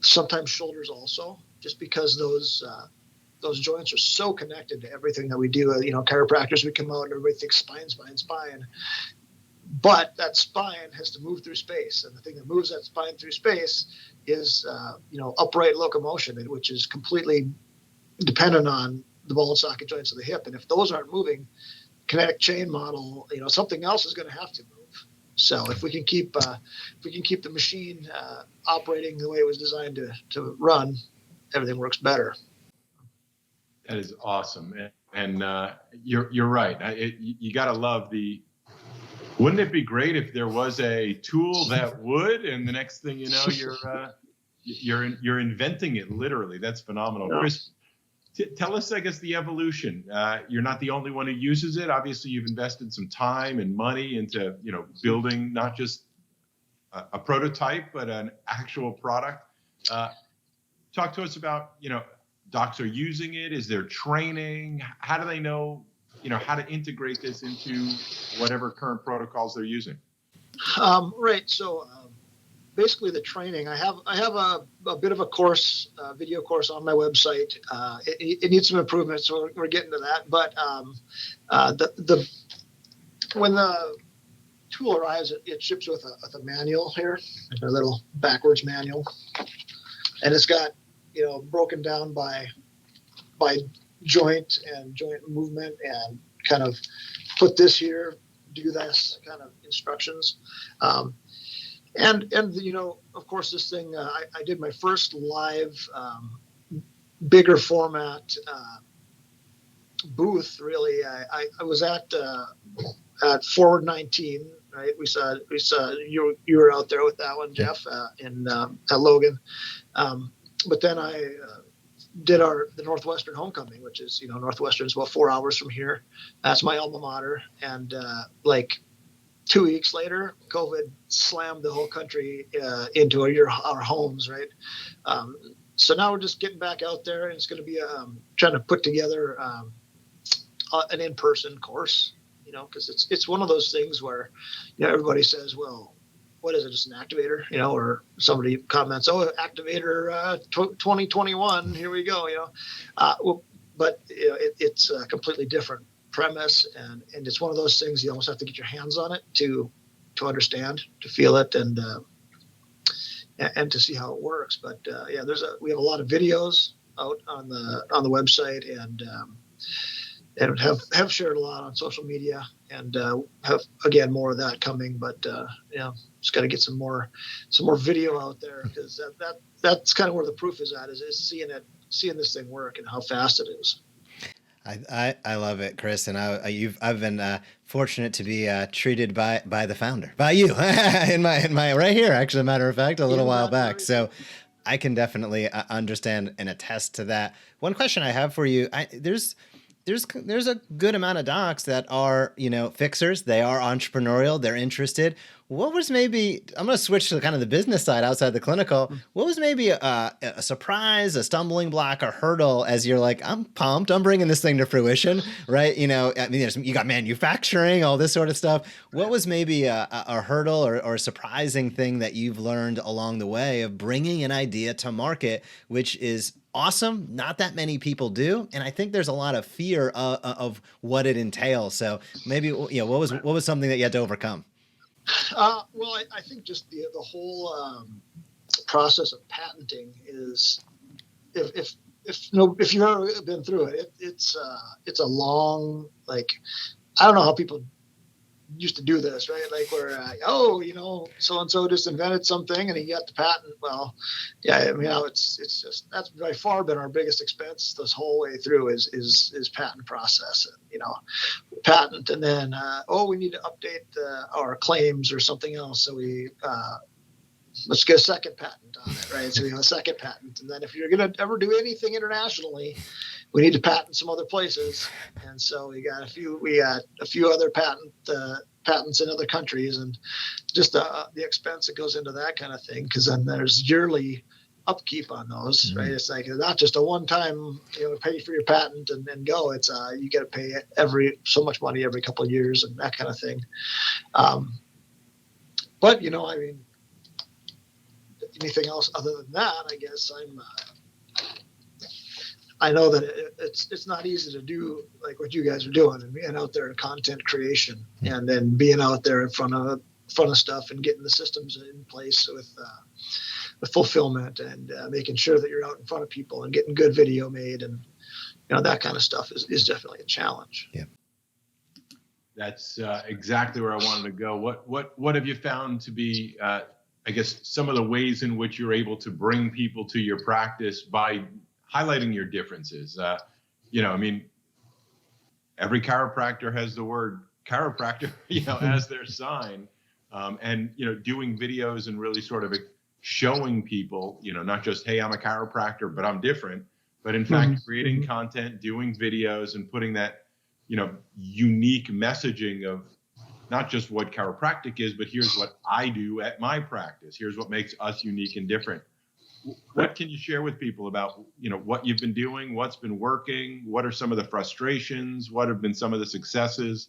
sometimes shoulders also, just because those joints are so connected to everything that we do. Chiropractors, we come out and everybody thinks spine. But that spine has to move through space, and the thing that moves that spine through space is, upright locomotion, which is completely dependent on the ball and socket joints of the hip. And if those aren't moving, kinetic chain model, something else is going to have to move. So if we can keep the machine operating the way it was designed to run, everything works better. That is awesome, and you're right. You got to love the. Wouldn't it be great if there was a tool that would, and the next thing you know, you're inventing it literally. That's phenomenal. Yeah. Chris, tell us, I guess, the evolution. You're not the only one who uses it. Obviously, you've invested some time and money into building not just a prototype but an actual product. Talk to us about docs are using it. Is there training? How do they know? How to integrate this into whatever current protocols they're using. Right. So basically the training, I have a bit of a course, video course on my website. It needs some improvement, so we're getting to that. But when the tool arrives, it ships with a manual here, a little backwards manual, and it's got broken down by joint and joint movement, and kind of put this here, do this kind of instructions. And of course, this thing, I did my first live bigger format booth. Really, I was at Forward 19. Right, we saw you were out there with that one, Jeff, in at Logan. But then I did the Northwestern Homecoming, which is, Northwestern's about 4 hours from here. That's my alma mater. And like 2 weeks later, COVID slammed the whole country into our homes, right? So now we're just getting back out there, and it's going to be trying to put together an in-person course, because it's one of those things where, everybody says, well, what is it, just an activator, or somebody comments, oh, activator 2021, here we go, but it's a completely different premise, and it's one of those things you almost have to get your hands on it to understand, to feel it, and to see how it works. But we have a lot of videos out on the website, and have shared a lot on social media, and have, again, more of that coming. But just got to get some more video out there, because that's kind of where the proof is at, is seeing this thing work and how fast it is. I love it, Chris, and I've been fortunate to be treated by the founder, by you, in my right here, actually, a matter of fact, a little while back. So I can definitely understand and attest to that. One question I have for you, there's a good amount of docs that are, fixers. They are entrepreneurial. They're interested. What was maybe, I'm going to switch to kind of the business side outside the clinical. What was maybe a surprise, a stumbling block, a hurdle as you're like, I'm pumped, I'm bringing this thing to fruition, right? You got manufacturing, all this sort of stuff. What was maybe a hurdle or a surprising thing that you've learned along the way of bringing an idea to market, which is awesome? Not that many people do, and I think there's a lot of fear of what it entails. So maybe, what was something that you had to overcome? Well, I think just the whole process of patenting is, if you've ever been through it, it's a long, I don't know how people used to do this, right? Like where, so-and-so just invented something and he got the patent. Well, yeah, it's just, that's by far been our biggest expense this whole way through is patent process, and, patent. And then, we need to update our claims or something else. So let's get a second patent on it, right? So we have a second patent. And then if you're going to ever do anything internationally, we need to patent some other places. And so we got a few other patents in other countries, and just the expense that goes into that kind of thing. Cause then there's yearly upkeep on those, mm-hmm. right? It's like not just a one-time, pay for your patent and then go. It's you got to pay so much money every couple of years and that kind of thing. But anything else other than that, I guess I know that it's not easy to do like what you guys are doing, and being out there in content creation, and then being out there in front of stuff and getting the systems in place with fulfillment, and making sure that you're out in front of people and getting good video made, and that kind of stuff is definitely a challenge. Yeah. That's exactly where I wanted to go. What have you found to be, I guess, some of the ways in which you're able to bring people to your practice by highlighting your differences? Every chiropractor has the word chiropractor, as their sign, and doing videos and really sort of showing people, not just, hey, I'm a chiropractor, but I'm different, but in fact, creating content, doing videos, and putting that, unique messaging of not just what chiropractic is, but here's what I do at my practice. Here's what makes us unique and different. What can you share with people about, what you've been doing, what's been working, what are some of the frustrations, what have been some of the successes?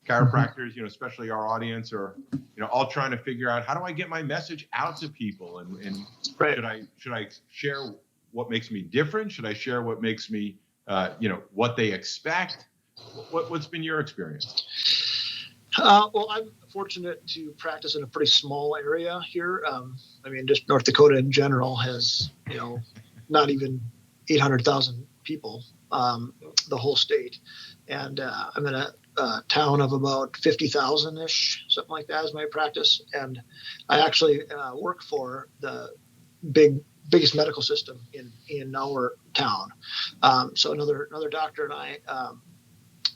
Chiropractors, especially our audience, are, all trying to figure out, how do I get my message out to people? And right. should I share what makes me different? Should I share what makes me, what they expect? What's been your experience? Well, I'm fortunate to practice in a pretty small area here. Just North Dakota in general has, not even 800,000 people, the whole state. And I'm in a town of about 50,000-ish, something like that is my practice. And I actually work for the biggest medical system in our town. So another doctor and I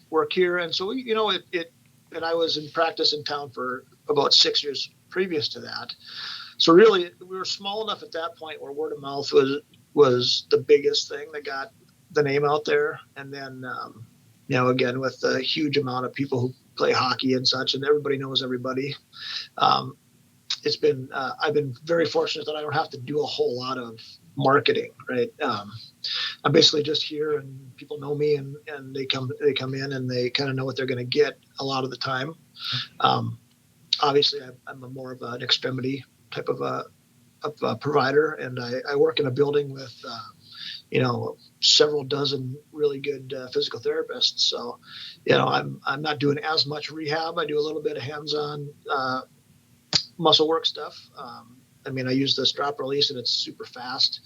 work here, and so and I was in practice in town for about 6 years previous to that. So really, we were small enough at that point where word of mouth was the biggest thing that got the name out there. And then, again, with the huge amount of people who play hockey and such, and everybody knows everybody. It's been I've been very fortunate that I don't have to do a whole lot of marketing, right? I'm basically just here, and people know me, and they come in, and they kind of know what they're going to get a lot of the time. Obviously, I'm more of an extremity type of a provider, and I work in a building with several dozen really good physical therapists. So, I'm not doing as much rehab. I do a little bit of hands-on muscle work stuff. I use this drop release, and it's super fast,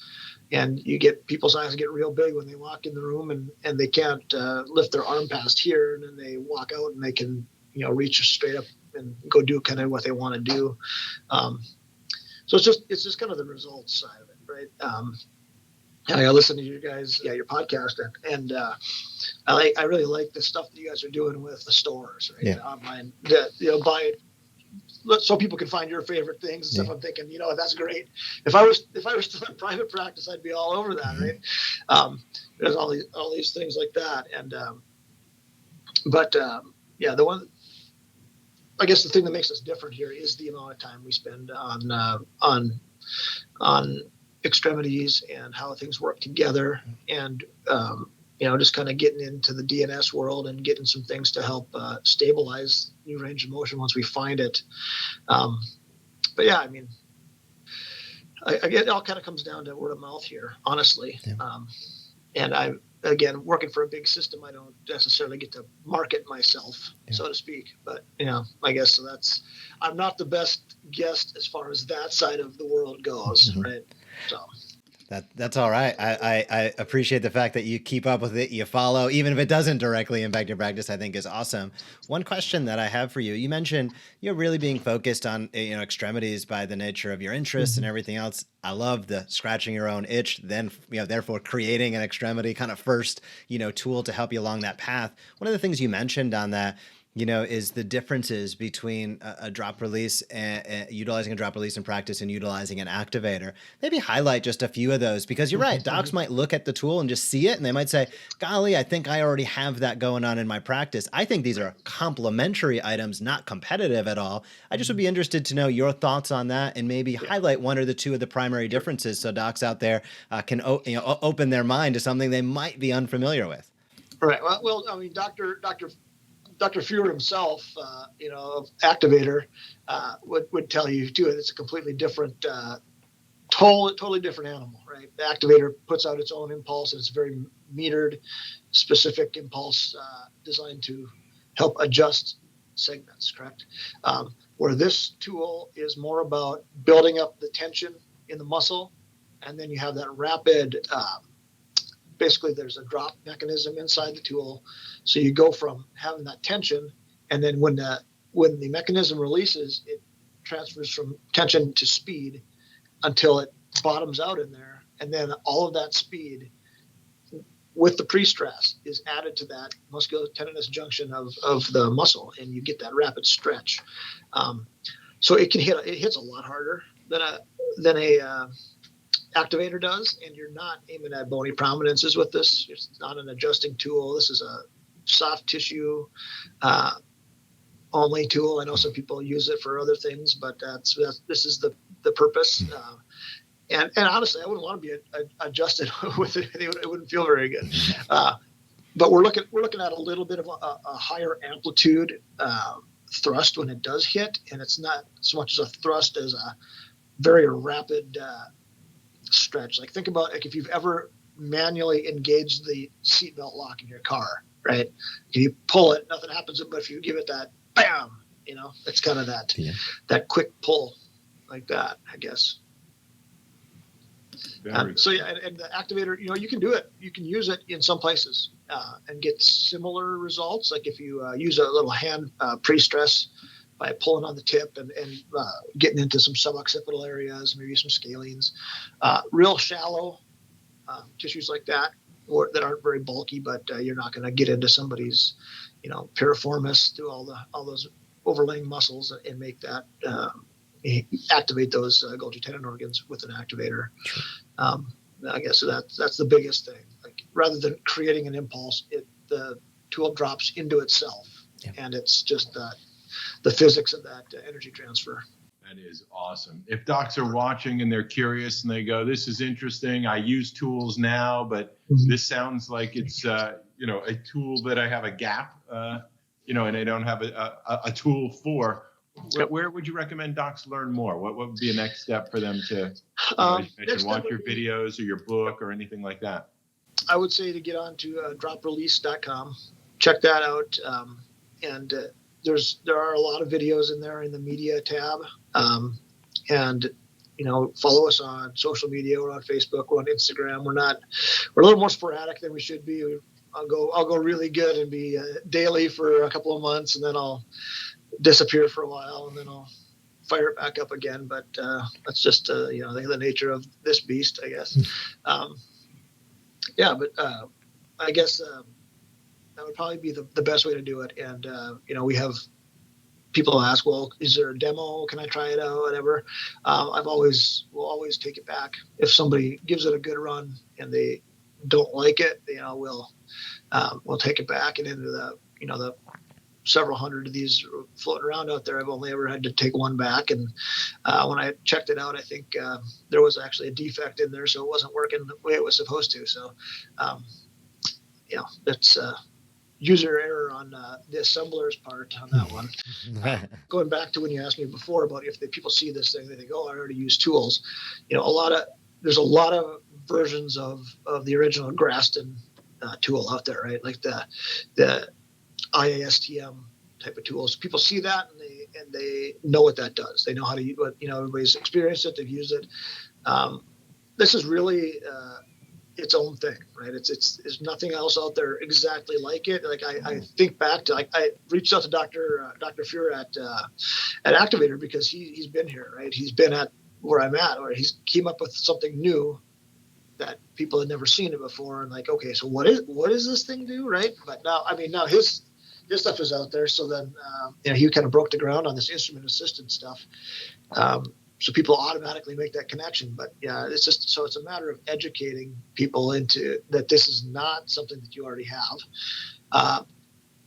and you get people's eyes get real big when they walk in the room, and they can't lift their arm past here, and then they walk out and they can reach straight up and go do kind of what they want to do. So it's just kind of the results side of it, right? And I listen to you guys, your podcast, and I really like the stuff that you guys are doing with the stores, right? Yeah. Online, so people can find your favorite things and stuff. Yeah. I'm thinking, that's great. If I was still in private practice, I'd be all over that, right? There's all these things like that, and the one. I guess the thing that makes us different here is the amount of time we spend on extremities and how things work together, and just kind of getting into the DNS world and getting some things to help stabilize new range of motion once we find it. It all kind of comes down to word of mouth here, honestly. Yeah. And again, working for a big system, I don't necessarily get to market myself, so to speak. But, I guess so I'm not the best guest as far as that side of the world goes, right? So. That's all right. I appreciate the fact that you keep up with it, you follow, even if it doesn't directly impact your practice, I think is awesome. One question that I have for you, you mentioned really being focused on extremities by the nature of your interests and everything else. I love the scratching your own itch, then therefore creating an extremity kind of first tool to help you along that path. One of the things you mentioned on that is the differences between a drop release and utilizing a drop release in practice and utilizing an activator. Maybe highlight just a few of those, because you're right. Docs might look at the tool and just see it, and they might say, golly, I think I already have that going on in my practice. I think these are complementary items, not competitive at all. I just would be interested to know your thoughts on that, and maybe highlight one or the two of the primary differences so docs out there can open their mind to something they might be unfamiliar with. Right. Well, Dr. Fuhrer himself, activator, would tell you too. It's a completely different, totally different animal, right? The activator puts out its own impulse, and it's a very metered, specific impulse designed to help adjust segments. Correct. Where this tool is more about building up the tension in the muscle, and then you have that rapid. Basically, there's a drop mechanism inside the tool, so you go from having that tension, and then when the mechanism releases, it transfers from tension to speed until it bottoms out in there, and then all of that speed with the pre-stress is added to that musculotendinous junction of the muscle, and you get that rapid stretch. So it hits a lot harder than a activator does, and you're not aiming at bony prominences with this. It's not an adjusting tool. This is a soft tissue only tool. I know some people use it for other things, but this is the purpose. And honestly, I wouldn't want to be adjusted with it. It wouldn't feel very good. But we're looking at a little bit of a higher amplitude thrust when it does hit, and it's not so much as a thrust as a very rapid stretch. Like, think about if you've ever manually engaged the seatbelt lock in your car, right? You pull it, nothing happens, but if you give it that bam, it's kind of that quick pull like that, I guess. And the activator, you can do it. You can use it in some places and get similar results. Like if you use a little hand pre-stress by pulling on the tip and getting into some suboccipital areas, maybe some scalenes, real shallow tissues like that, or that aren't very bulky, but you're not going to get into somebody's, piriformis through all those overlaying muscles and make that activate those Golgi tendon organs with an activator. I guess so that's the biggest thing. Like, rather than creating an impulse, the tool drops into itself, and it's just the physics of that energy transfer. That is awesome. If docs are watching and they're curious and they go, "This is interesting. I use tools now, but this sounds like it's a tool that I have a gap, and I don't have a tool for." Where would you recommend docs learn more? What would be a next step for them to watch your videos or your book or anything like that? I would say to get on to droprelease.com, check that out, and there are a lot of videos in there in the media tab, and follow us on social media. We're on Facebook, we're on Instagram. We're a little more sporadic than we should be. I'll go really good and be daily for a couple of months, and then I'll disappear for a while, and then I'll fire it back up again. But that's just the nature of this beast, I guess. I guess that would probably be the best way to do it. And we have people ask, well, is there a demo? Can I try it out? Whatever. We'll always take it back if somebody gives it a good run and they don't like it. We'll take it back, and into the several hundred of these floating around out there, I've only ever had to take one back. And when I checked it out, I think there was actually a defect in there, so it wasn't working the way it was supposed to. So, that's user error on the assembler's part on that one. Going back to when you asked me before about if people see this thing, they think, "Oh, I already use tools." There's a lot of versions of the original Graston tool out there, right? Like the IASTM type of tools. People see that and they know what that does. They know how to use it. Everybody's experienced it. They've used it. This is really its own thing, right? There's nothing else out there exactly like it. Like I think back to I reached out to Dr. Fuhr at Activator because he's been here, right? He's been at where I'm at, or he's came up with something new that people had never seen it before, and like, okay, so what does this thing do, right? But now his stuff is out there, so then he kind of broke the ground on this instrument assisted stuff, so people automatically make that connection. But yeah, it's a matter of educating people into that this is not something that you already have.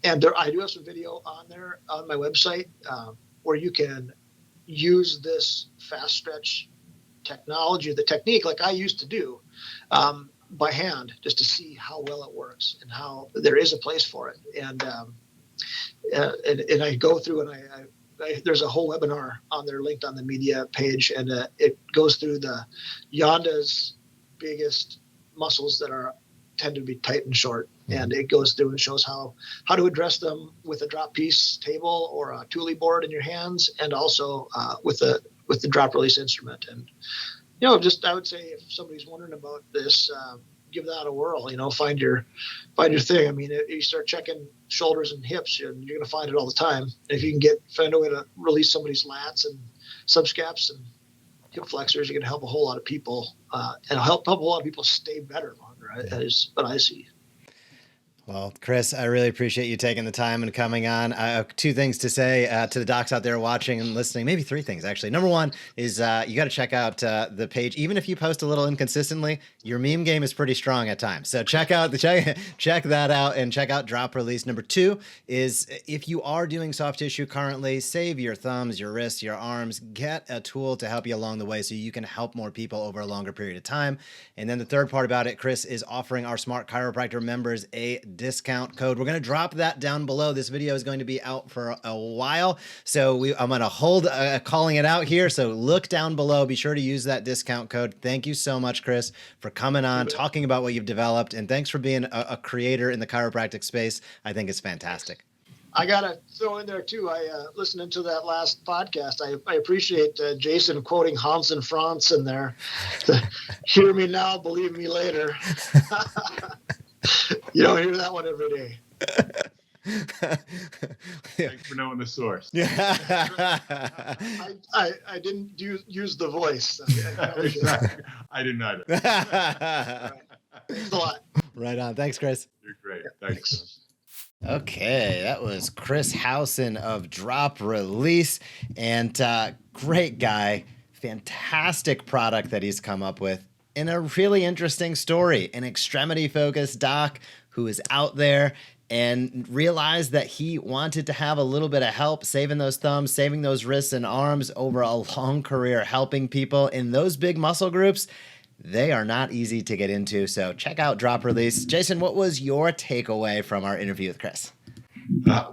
And I do have some video on there on my website where you can use this fast stretch technology, the technique like I used to do by hand, just to see how well it works and how there is a place for it. And I go through and there's a whole webinar on there linked on the media page, and it goes through the Yanda's biggest muscles that tend to be tight and short. And it goes through and shows how to address them with a drop piece table or a Thule board in your hands, and also with the drop release instrument. And I would say if somebody's wondering about this, give that a whirl. Find your thing. I mean, you start checking shoulders and hips, and you're going to find it all the time. And if you can find a way to release somebody's lats and subscaps and hip flexors, you're going to help a whole lot of people, and help a whole lot of people stay better longer. That is what I see. Well, Chris, I really appreciate you taking the time and coming on. I have two things to say to the docs out there watching and listening, maybe three things, actually. Number one is you got to check out the page. Even if you post a little inconsistently, your meme game is pretty strong at times. So check that out and check out Drop Release. Number two is if you are doing soft tissue currently, save your thumbs, your wrists, your arms. Get a tool to help you along the way so you can help more people over a longer period of time. And then the third part about it, Chris is offering our Smart Chiropractor members a discount code. We're going to drop that down below. This video is going to be out for a while, so I'm going to hold calling it out here. So look down below. Be sure to use that discount code. Thank you so much, Chris, for coming on, talking about what you've developed, and thanks for being a creator in the chiropractic space. I think it's fantastic. I got to throw in there, too. Listening to that last podcast, I appreciate Jason quoting Hans and Franz in there. Hear me now, believe me later. You don't hear that one every day. Thanks for knowing the source. I didn't use the voice. I didn't either. Thanks a lot. Right on. Thanks, Chris. You're great. Thanks. Okay, that was Chris Howson of Drop Release, and great guy, fantastic product that he's come up with, and a really interesting story. An extremity-focused doc who is out there and realized that he wanted to have a little bit of help saving those thumbs, saving those wrists and arms over a long career, helping people in those big muscle groups. They are not easy to get into, so check out Drop Release. Jason, what was your takeaway from our interview with Chris?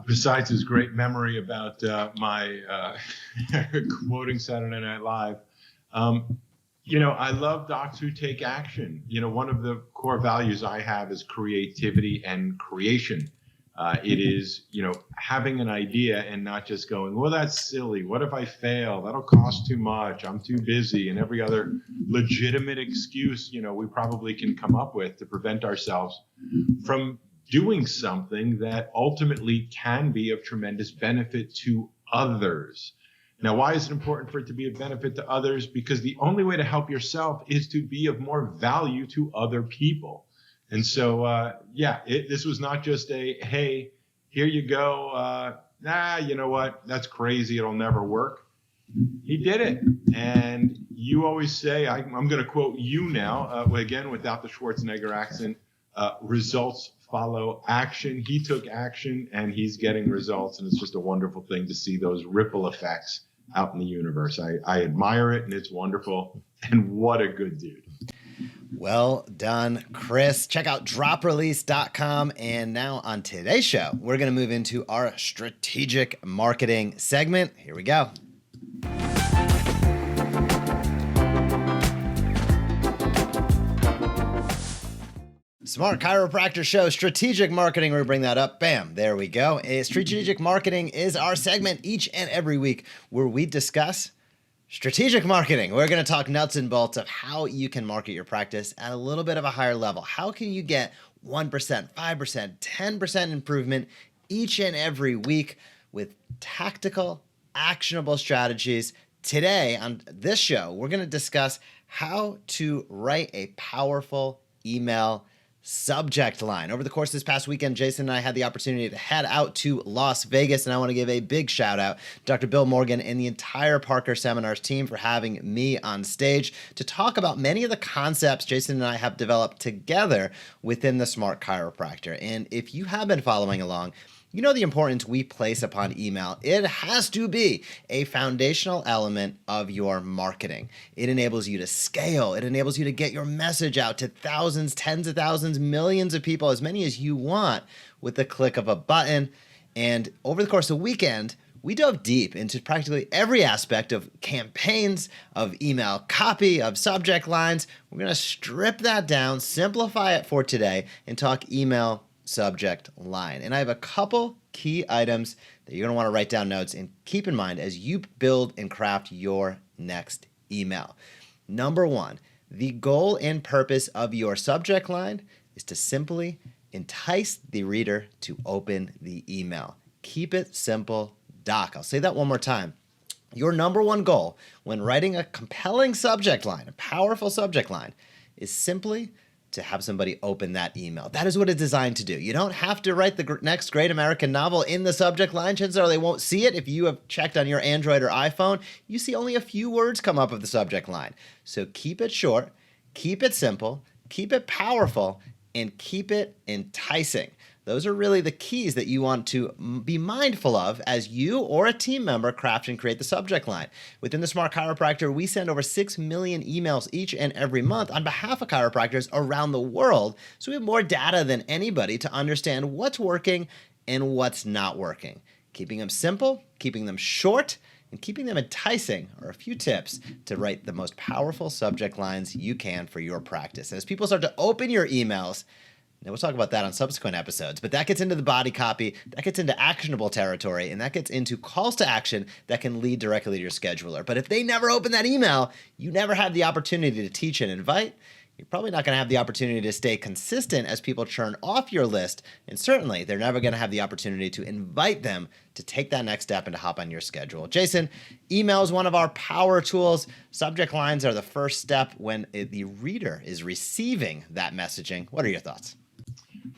Besides his great memory about my quoting Saturday Night Live, I love docs who take action. One of the core values I have is creativity and creation. It is, having an idea and not just going, well, that's silly. What if I fail? That'll cost too much. I'm too busy. And every other legitimate excuse, we probably can come up with to prevent ourselves from doing something that ultimately can be of tremendous benefit to others. Now, why is it important for it to be of benefit to others? Because the only way to help yourself is to be of more value to other people. And so, this was not just a, hey, here you go. You know what? That's crazy. It'll never work. He did it. And you always say, I'm going to quote you now, again, without the Schwarzenegger accent, results follow action. He took action and he's getting results. And it's just a wonderful thing to see those ripple effects out in the universe. I admire it and it's wonderful. And what a good dude. Well done, Chris. Check out droprelease.com. And now on today's show, we're going to move into our strategic marketing segment. Here we go. Smart Chiropractor Show, strategic marketing. We bring that up. Bam, there we go. Strategic marketing is our segment each and every week where we discuss strategic marketing. We're going to talk nuts and bolts of how you can market your practice at a little bit of a higher level. How can you get 1%, 5%, 10% improvement each and every week with tactical, actionable strategies? Today on this show, we're going to discuss how to write a powerful email subject line. Over the course of this past weekend, Jason and I had the opportunity to head out to Las Vegas, and I want to give a big shout out to Dr. Bill Morgan and the entire Parker Seminars team for having me on stage to talk about many of the concepts Jason and I have developed together within the Smart Chiropractor. And if you have been following along, you know the importance we place upon email. It has to be a foundational element of your marketing. It enables you to scale. It enables you to get your message out to thousands, tens of thousands, millions of people, as many as you want with the click of a button. And over the course of the weekend, we dove deep into practically every aspect of campaigns, of email copy, of subject lines. We're going to strip that down, simplify it for today, and talk email subject line. And I have a couple key items that you're going to want to write down notes and keep in mind as you build and craft your next email. Number one, the goal and purpose of your subject line is to simply entice the reader to open the email. Keep it simple, Doc. I'll say that one more time. Your number one goal when writing a compelling subject line, a powerful subject line, is simply to have somebody open that email. That is what it's designed to do. You don't have to write the next great American novel in the subject line. Chances are they won't see it. If you have checked on your Android or iPhone, you see only a few words come up of the subject line. So keep it short, keep it simple, keep it powerful, and keep it enticing. Those are really the keys that you want to be mindful of as you or a team member craft and create the subject line. Within the Smart Chiropractor, we send over 6 million emails each and every month on behalf of chiropractors around the world. So we have more data than anybody to understand what's working and what's not working. Keeping them simple, keeping them short, and keeping them enticing are a few tips to write the most powerful subject lines you can for your practice. And as people start to open your emails, now, we'll talk about that on subsequent episodes, but that gets into the body copy, that gets into actionable territory, and that gets into calls to action that can lead directly to your scheduler. But if they never open that email, you never have the opportunity to teach and invite, You're probably not going to have the opportunity to stay consistent as people churn off your list, and certainly they're never going to have the opportunity to invite them to take that next step and to hop on your schedule. Jason, email is one of our power tools. Subject lines are the first step when the reader is receiving that messaging. What are your thoughts?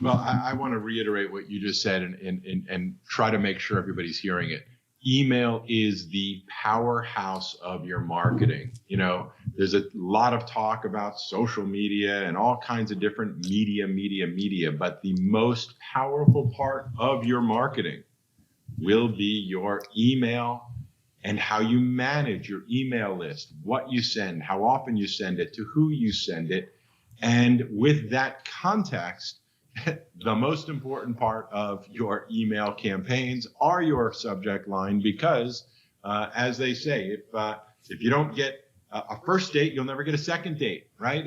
Well, I want to reiterate what you just said and try to make sure everybody's hearing it. Email is the powerhouse of your marketing. You know, there's a lot of talk about social media and all kinds of different media, but the most powerful part of your marketing will be your email and how you manage your email list, what you send, how often you send it, to who you send it. And with that context, the most important part of your email campaigns are your subject line, because as they say, if you don't get a first date, you'll never get a second date, right?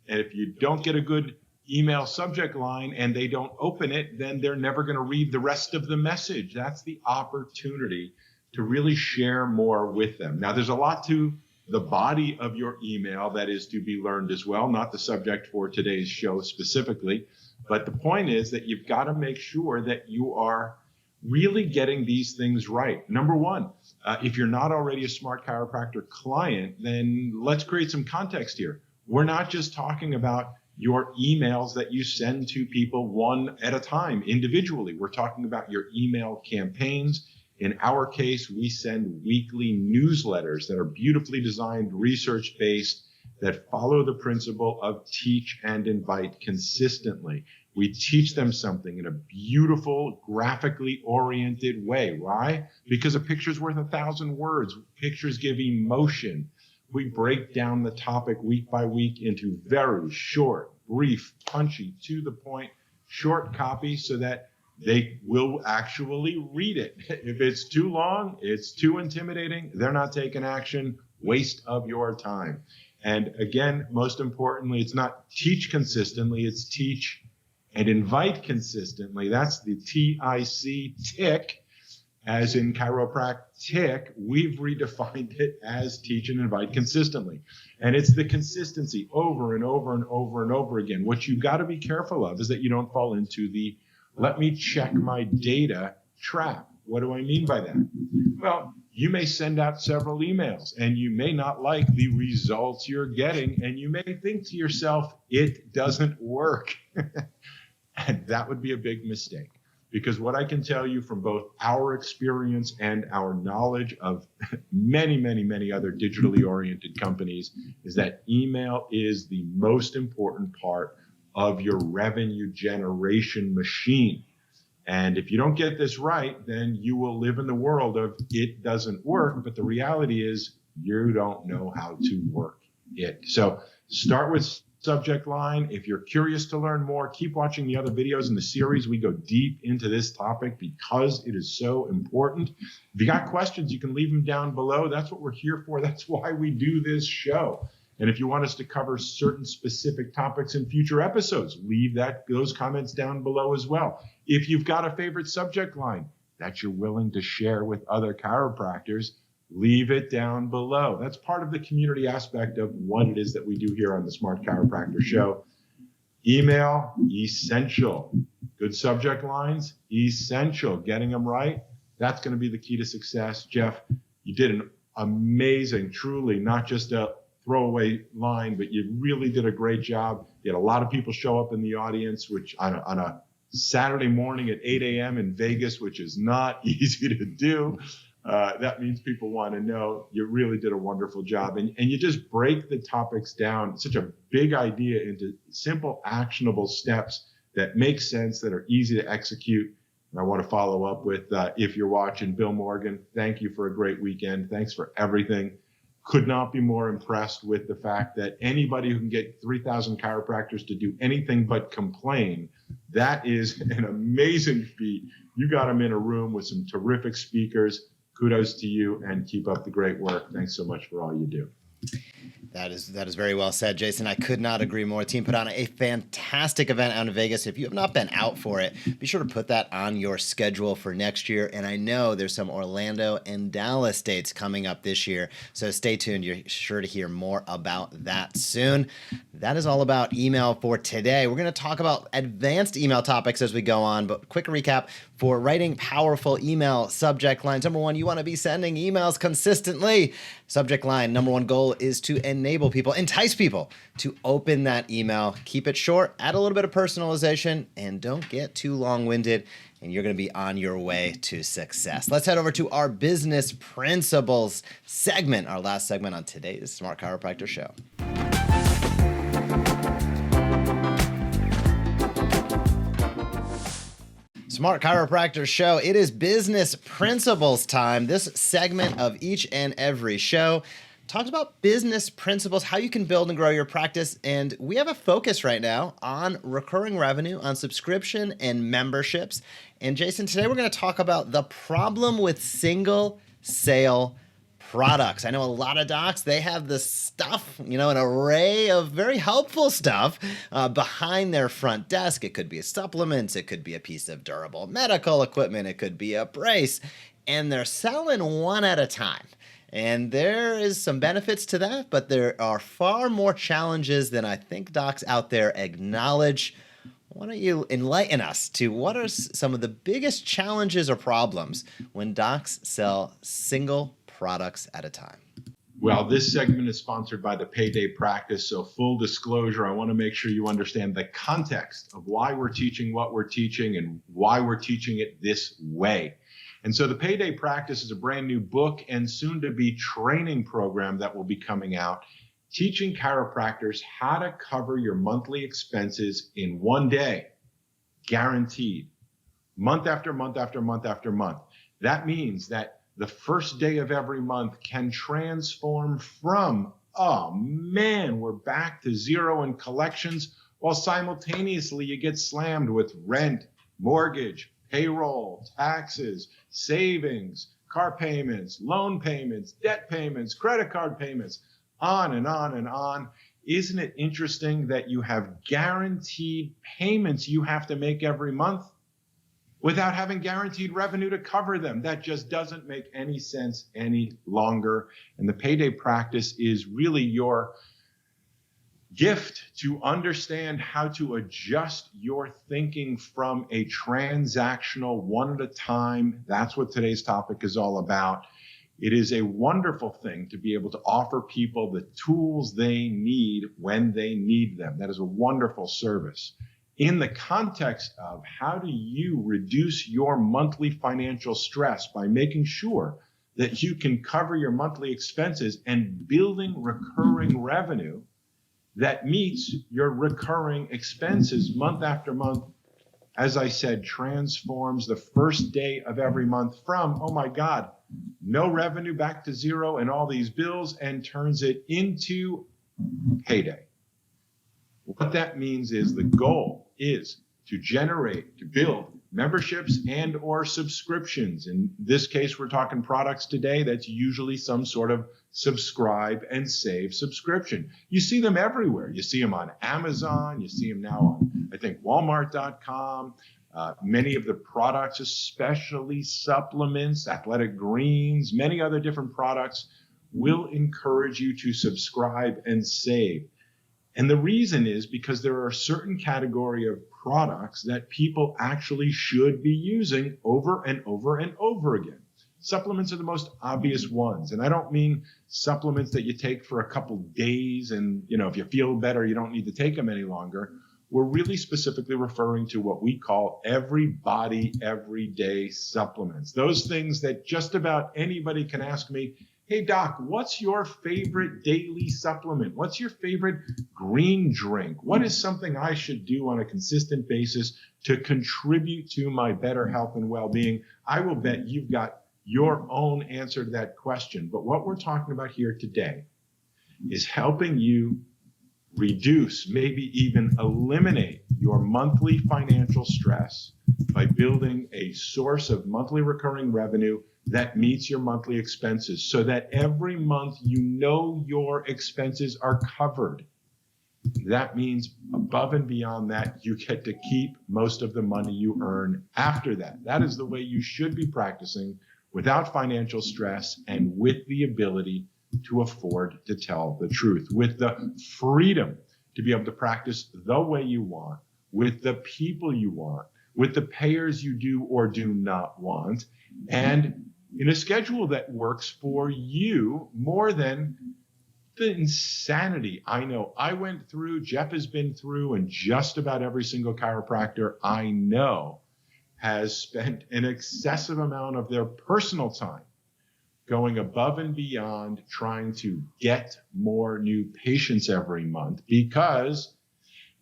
If you don't get a good email subject line and they don't open it, then they're never going to read the rest of the message. That's the opportunity to really share more with them. Now, there's a lot to the body of your email that is to be learned as well, not the subject for today's show specifically. But the point is that you've got to make sure that you are really getting these things right. Number one, if you're not already a Smart Chiropractor client, then let's create some context here. We're not just talking about your emails that you send to people one at a time individually. We're talking about your email campaigns. In our case, we send weekly newsletters that are beautifully designed, research-based, that follow the principle of teach and invite consistently. We teach them something in a beautiful, graphically oriented way. Why? Because a picture's worth 1,000 words. Pictures give emotion. We break down the topic week by week into very short, brief, punchy, to the point, short copy so that they will actually read it. If it's too long, it's too intimidating, they're not taking action, waste of your time. And again, most importantly, it's not teach consistently, it's teach and invite consistently. That's the TIC, tick, as in chiropractic. We've redefined it as teach and invite consistently. And it's the consistency over and over and over and over again. What you've got to be careful of is that you don't fall into the let me check my data trap. What do I mean by that? Well, you may send out several emails and you may not like the results you're getting, and you may think to yourself, it doesn't work. And that would be a big mistake, because what I can tell you from both our experience and our knowledge of many, many, many other digitally oriented companies is that email is the most important part of your revenue generation machine. And if you don't get this right, then you will live in the world of it doesn't work. But the reality is you don't know how to work it. So start with subject line. If you're curious to learn more, keep watching the other videos in the series. We go deep into this topic because it is so important. If you got questions, you can leave them down below. That's what we're here for. That's why we do this show. And if you want us to cover certain specific topics in future episodes, leave those comments down below as well. If you've got a favorite subject line that you're willing to share with other chiropractors, leave it down below. That's part of the community aspect of what it is that we do here on the Smart Chiropractor Show. Email, essential. Good subject lines, essential. Getting them right, that's going to be the key to success. Jeff, you did an amazing, truly, not just a throwaway line, but you really did a great job. You had a lot of people show up in the audience, which on a Saturday morning at 8 a.m. in Vegas, which is not easy to do. That means people want to know. You really did a wonderful job. And you just break the topics down, such a big idea, into simple, actionable steps that make sense, that are easy to execute. And I want to follow up with, if you're watching, Bill Morgan, thank you for a great weekend. Thanks for everything. Could not be more impressed with the fact that anybody who can get 3,000 chiropractors to do anything but complain, that is an amazing feat. You got them in a room with some terrific speakers. Kudos to you, and keep up the great work. Thanks so much for all you do. That is very well said, Jason. I could not agree more. Team put on a fantastic event out in Vegas. If you have not been out for it, be sure to put that on your schedule for next year. And I know there's some Orlando and Dallas dates coming up this year, so stay tuned. You're sure to hear more about that soon. That is all about email for today. We're going to talk about advanced email topics as we go on, but quick recap for writing powerful email subject lines. Number one, you want to be sending emails consistently. Subject line, number one goal is to enable people, entice people to open that email. Keep it short, add a little bit of personalization, and don't get too long-winded, and you're going to be on your way to success. Let's head over to our business principles segment, our last segment on today's Smart Chiropractor Show. Smart Chiropractor Show. It is business principles time. This segment of each and every show talks about business principles, how you can build and grow your practice. And we have a focus right now on recurring revenue, on subscription and memberships. And Jason, today we're going to talk about the problem with single sale products. I know a lot of docs, they have this stuff, an array of very helpful stuff behind their front desk. It could be supplements, it could be a piece of durable medical equipment, it could be a brace, and they're selling one at a time. And there is some benefits to that, but there are far more challenges than I think docs out there acknowledge. Why don't you enlighten us to what are some of the biggest challenges or problems when docs sell single products at a time? Well, this segment is sponsored by the Payday Practice. So full disclosure, I want to make sure you understand the context of why we're teaching what we're teaching and why we're teaching it this way. And so the Payday Practice is a brand new book and soon to be training program that will be coming out, teaching chiropractors how to cover your monthly expenses in one day, guaranteed, month after month after month after month. That means that the first day of every month can transform from, oh man, we're back to zero in collections, while simultaneously you get slammed with rent, mortgage, payroll, taxes, savings, car payments, loan payments, debt payments, credit card payments, on and on and on. Isn't it interesting that you have guaranteed payments you have to make every month without having guaranteed revenue to cover them? That just doesn't make any sense any longer. And the Payday Practice is really your gift to understand how to adjust your thinking from a transactional one at a time. That's what today's topic is all about. It is a wonderful thing to be able to offer people the tools they need when they need them. That is a wonderful service. In the context of how do you reduce your monthly financial stress by making sure that you can cover your monthly expenses and building recurring revenue that meets your recurring expenses month after month, as I said, transforms the first day of every month from, oh my God, no revenue back to zero and all these bills, and turns it into payday. What that means is the goal is to build memberships and or subscriptions. In this case, we're talking products today. That's usually some sort of subscribe and save subscription. You see them everywhere. You see them on Amazon. You see them now on, I think, Walmart.com. Many of the products, especially supplements, athletic greens, many other different products, will encourage you to subscribe and save. And the reason is because there are a certain category of products that people actually should be using over and over and over again. Supplements are the most obvious ones. And I don't mean supplements that you take for a couple days and, if you feel better, you don't need to take them any longer. We're really specifically referring to what we call everybody, everyday supplements. Those things that just about anybody can ask me, hey, doc, what's your favorite daily supplement? What's your favorite green drink? What is something I should do on a consistent basis to contribute to my better health and well-being? I will bet you've got your own answer to that question. But what we're talking about here today is helping you reduce, maybe even eliminate your monthly financial stress by building a source of monthly recurring revenue that meets your monthly expenses so that every month you know your expenses are covered. That means above and beyond that, you get to keep most of the money you earn after that. That is the way you should be practicing without financial stress and with the ability to afford to tell the truth, with the freedom to be able to practice the way you want, with the people you want, with the payers you do or do not want, and in a schedule that works for you more than the insanity. I know I went through, Jeff has been through, and just about every single chiropractor I know has spent an excessive amount of their personal time going above and beyond trying to get more new patients every month, because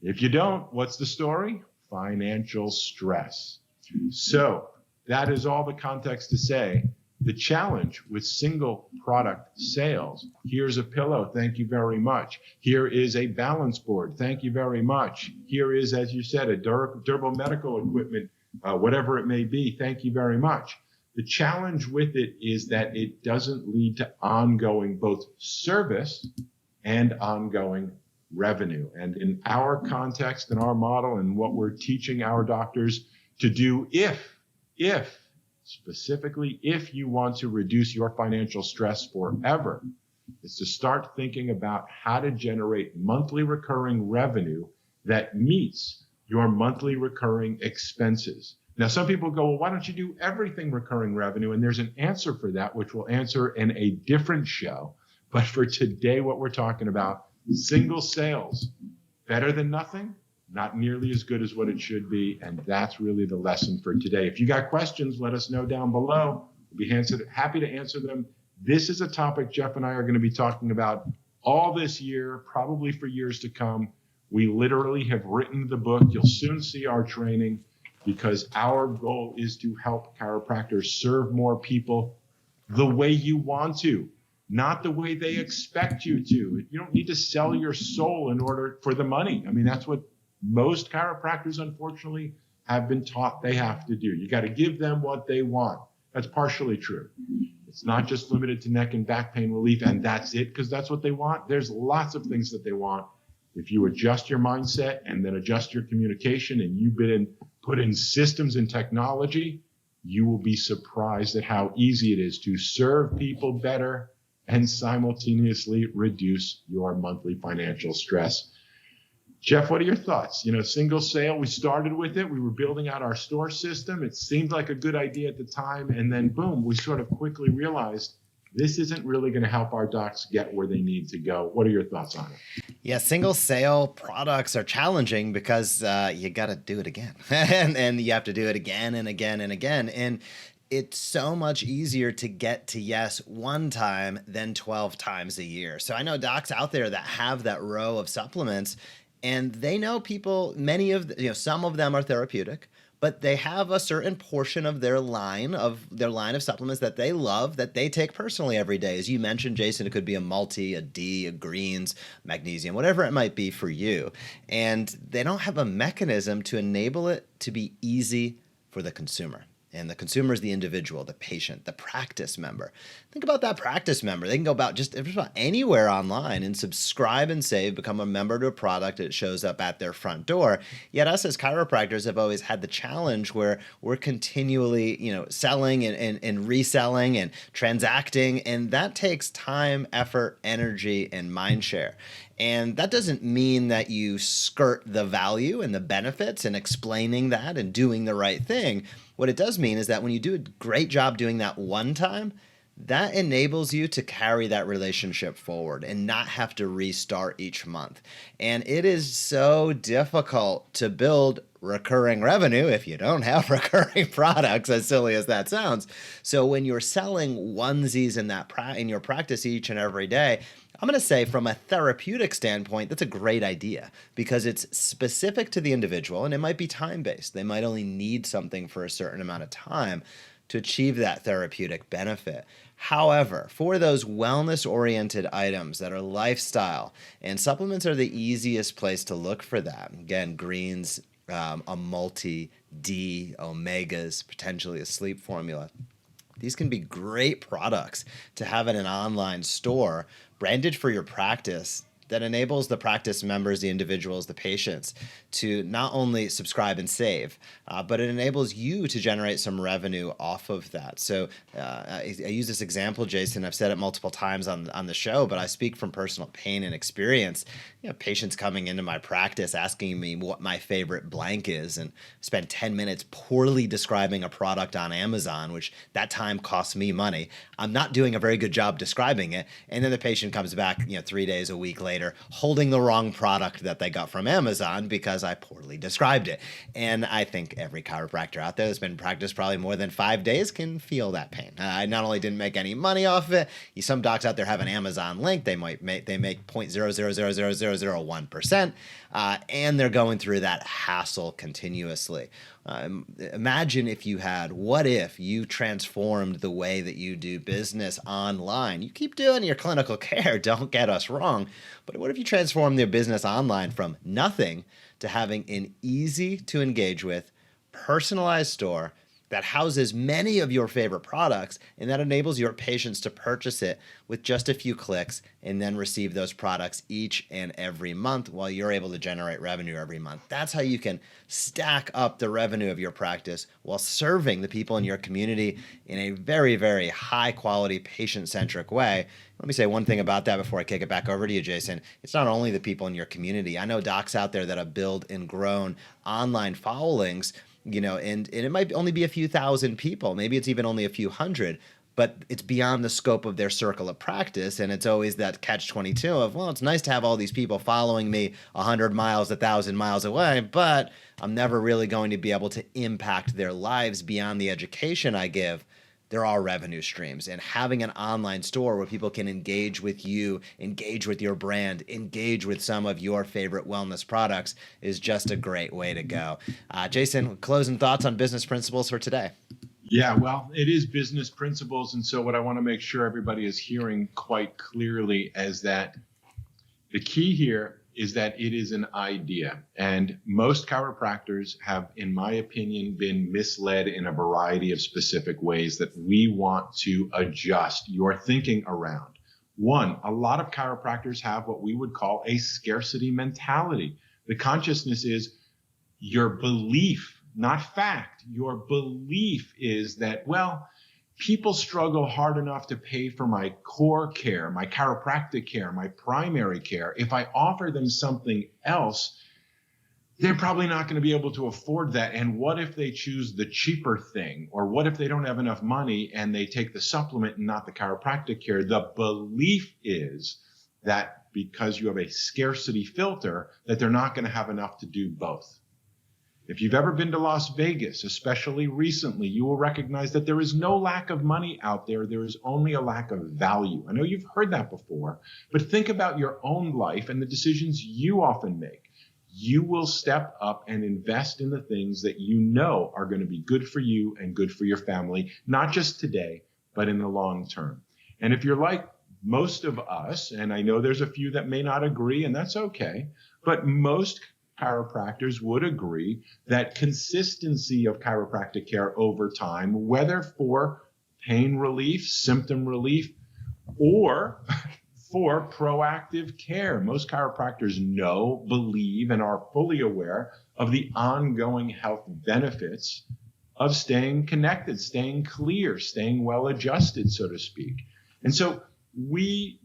if you don't, what's the story? Financial stress. So that is all the context to say the challenge with single product sales. Here's a pillow, thank you very much. Here is a balance board, thank you very much. Here is, as you said, a durable medical equipment, whatever it may be, thank you very much. The challenge with it is that it doesn't lead to ongoing both service and ongoing revenue. And in our context, in our model, and what we're teaching our doctors to do, specifically, if you want to reduce your financial stress forever, is to start thinking about how to generate monthly recurring revenue that meets your monthly recurring expenses. Now, some people go, well, why don't you do everything recurring revenue? And there's an answer for that, which we'll answer in a different show. But for today, what we're talking about, single sales, better than nothing, not nearly as good as what it should be. And that's really the lesson for today. If you got questions, let us know down below. We'll be happy to answer them. This is a topic Jeff and I are going to be talking about all this year, probably for years to come. We literally have written the book. You'll soon see our training, because our goal is to help chiropractors serve more people the way you want to, not the way they expect you to. You don't need to sell your soul in order for the money. I mean, that's what most chiropractors, unfortunately, have been taught they have to do. You got to give them what they want. That's partially true. It's not just limited to neck and back pain relief, and that's it, because that's what they want. There's lots of things that they want. If you adjust your mindset and then adjust your communication, and you put in systems and technology, you will be surprised at how easy it is to serve people better and simultaneously reduce your monthly financial stress. Jeff, what are your thoughts? Single sale, we started with it. We were building out our store system. It seemed like a good idea at the time. And then boom, we sort of quickly realized this isn't really going to help our docs get where they need to go. What are your thoughts on it? Yeah, single sale products are challenging because you got to do it again. and you have to do it again and again and again. And it's so much easier to get to yes one time than 12 times a year. So I know docs out there that have that row of supplements, and they know people, some of them are therapeutic, but they have a certain portion of their line of supplements that they love, that they take personally every day. As you mentioned, Jason, it could be a multi, a D, a greens, magnesium, whatever it might be for you. And they don't have a mechanism to enable it to be easy for the consumer. And the consumer is the individual, the patient, the practice member. Think about that practice member. They can go about just about anywhere online and subscribe and save, become a member to a product. It shows up at their front door. Yet us as chiropractors have always had the challenge where we're continually, selling and reselling and transacting. And that takes time, effort, energy, and mind share. And that doesn't mean that you skirt the value and the benefits and explaining that and doing the right thing. What it does mean is that when you do a great job doing that one time, that enables you to carry that relationship forward and not have to restart each month. And it is so difficult to build recurring revenue if you don't have recurring products, as silly as that sounds. So when you're selling onesies in your practice each and every day, I'm going to say from a therapeutic standpoint, that's a great idea because it's specific to the individual and it might be time-based. They might only need something for a certain amount of time to achieve that therapeutic benefit. However, for those wellness-oriented items that are lifestyle, and supplements are the easiest place to look for that. Again, greens, a multi, D, omegas, potentially a sleep formula. these can be great products to have in an online store branded for your practice that enables the practice members, the individuals, the patients to not only subscribe and save, but it enables you to generate some revenue off of that. So I use this example, Jason. I've said it multiple times on the show, but I speak from personal pain and experience. Patients coming into my practice asking me what my favorite blank is, and spend 10 minutes poorly describing a product on Amazon, which that time costs me money. I'm not doing a very good job describing it, and then the patient comes back 3 days, a week later, holding the wrong product that they got from Amazon because I poorly described it. And I think every chiropractor out there that's been in practice probably more than 5 days can feel that pain. I not only didn't make any money off of it, some docs out there have an Amazon link. They make 0.0000001%, and they're going through that hassle continuously. Imagine what if you transformed the way that you do business online? You keep doing your clinical care, don't get us wrong, but what if you transform your business online from nothing to having an easy to engage with, personalized store that houses many of your favorite products and that enables your patients to purchase it with just a few clicks and then receive those products each and every month while you're able to generate revenue every month. That's how you can stack up the revenue of your practice while serving the people in your community in a very, very high quality, patient-centric way. Let me say one thing about that before I kick it back over to you, Jason. It's not only the people in your community. I know docs out there that have built and grown online followings, and it might only be a few thousand people. Maybe it's even only a few hundred, but it's beyond the scope of their circle of practice. And it's always that catch-22 of, well, it's nice to have all these people following me 100 miles, 1,000 miles away, but I'm never really going to be able to impact their lives beyond the education I give. There are revenue streams, and having an online store where people can engage with you, engage with your brand, engage with some of your favorite wellness products is just a great way to go. Jason, closing thoughts on business principles for today? Yeah, well, it is business principles. And so what I want to make sure everybody is hearing quite clearly is that the key here is that it is an idea. And most chiropractors have, in my opinion, been misled in a variety of specific ways that we want to adjust your thinking around. One, a lot of chiropractors have what we would call a scarcity mentality. The consciousness is your belief, not fact. Your belief is that, well, people struggle hard enough to pay for my core care, my chiropractic care, my primary care. If I offer them something else, they're probably not going to be able to afford that. And what if they choose the cheaper thing? Or what if they don't have enough money and they take the supplement and not the chiropractic care? The belief is that because you have a scarcity filter, that they're not going to have enough to do both. If you've ever been to Las Vegas, especially recently, you will recognize that there is no lack of money out there. There is only a lack of value. I know you've heard that before, but think about your own life and the decisions you often make. You will step up and invest in the things that you know are going to be good for you and good for your family, not just today, but in the long term. And if you're like most of us, and I know there's a few that may not agree, and that's okay, but most chiropractors would agree that consistency of chiropractic care over time, whether for pain relief, symptom relief, or for proactive care. Most chiropractors know, believe, and are fully aware of the ongoing health benefits of staying connected, staying clear, staying well adjusted, so to speak. And so we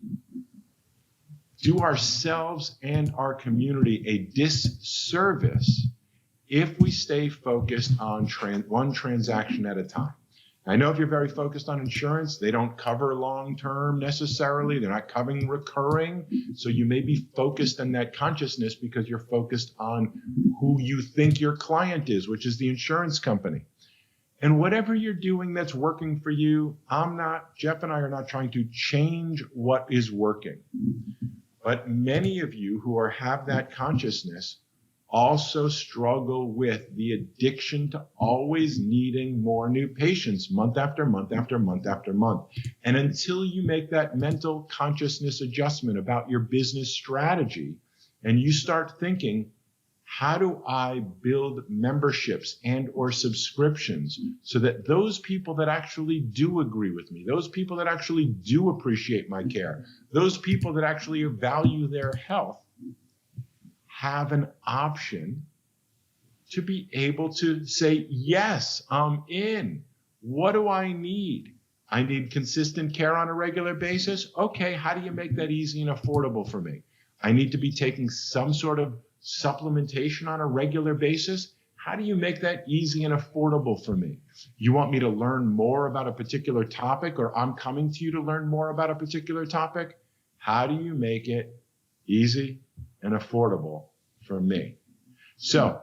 do ourselves and our community a disservice if we stay focused on one transaction at a time. I know if you're very focused on insurance, they don't cover long-term necessarily. They're not covering recurring. So you may be focused on that consciousness because you're focused on who you think your client is, which is the insurance company. And whatever you're doing that's working for you, Jeff and I are not trying to change what is working. But many of you who have that consciousness also struggle with the addiction to always needing more new patients month after month after month after month. And until you make that mental consciousness adjustment about your business strategy and you start thinking, How do I build memberships and or subscriptions so that those people that actually do agree with me, those people that actually do appreciate my care, those people that actually value their health have an option to be able to say, yes, I'm in. What do I need? I need consistent care on a regular basis. Okay, how do you make that easy and affordable for me? I need to be taking some sort of supplementation on a regular basis. How do you make that easy and affordable for me? You want me to learn more about a particular topic, or I'm coming to you to learn more about a particular topic? How do you make it easy and affordable for me? So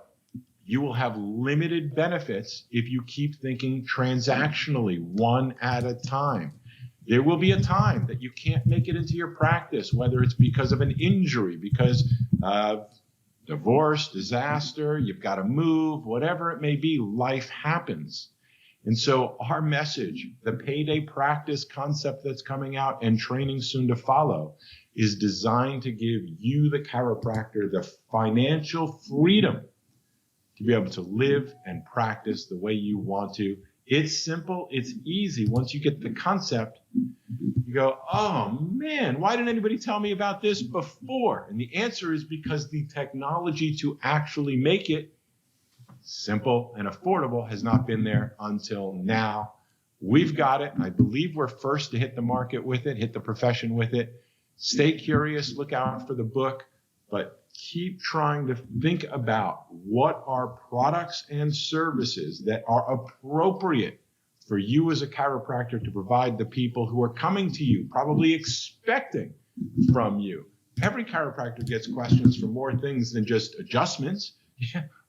you will have limited benefits if you keep thinking transactionally, one at a time. There will be a time that you can't make it into your practice, whether it's because of an injury, because of divorce, disaster, you've got to move, whatever it may be, life happens. And so our message, the payday practice concept that's coming out and training soon to follow, is designed to give you, the chiropractor, the financial freedom to be able to live and practice the way you want to. It's simple. It's easy. Once you get the concept, you go, oh, man, why didn't anybody tell me about this before? And the answer is because the technology to actually make it simple and affordable has not been there until now. We've got it. I believe we're first to hit the market with it, hit the profession with it. Stay curious. Look out for the book. But keep trying to think about what are products and services that are appropriate for you as a chiropractor to provide the people who are coming to you, probably expecting from you. Every chiropractor gets questions for more things than just adjustments.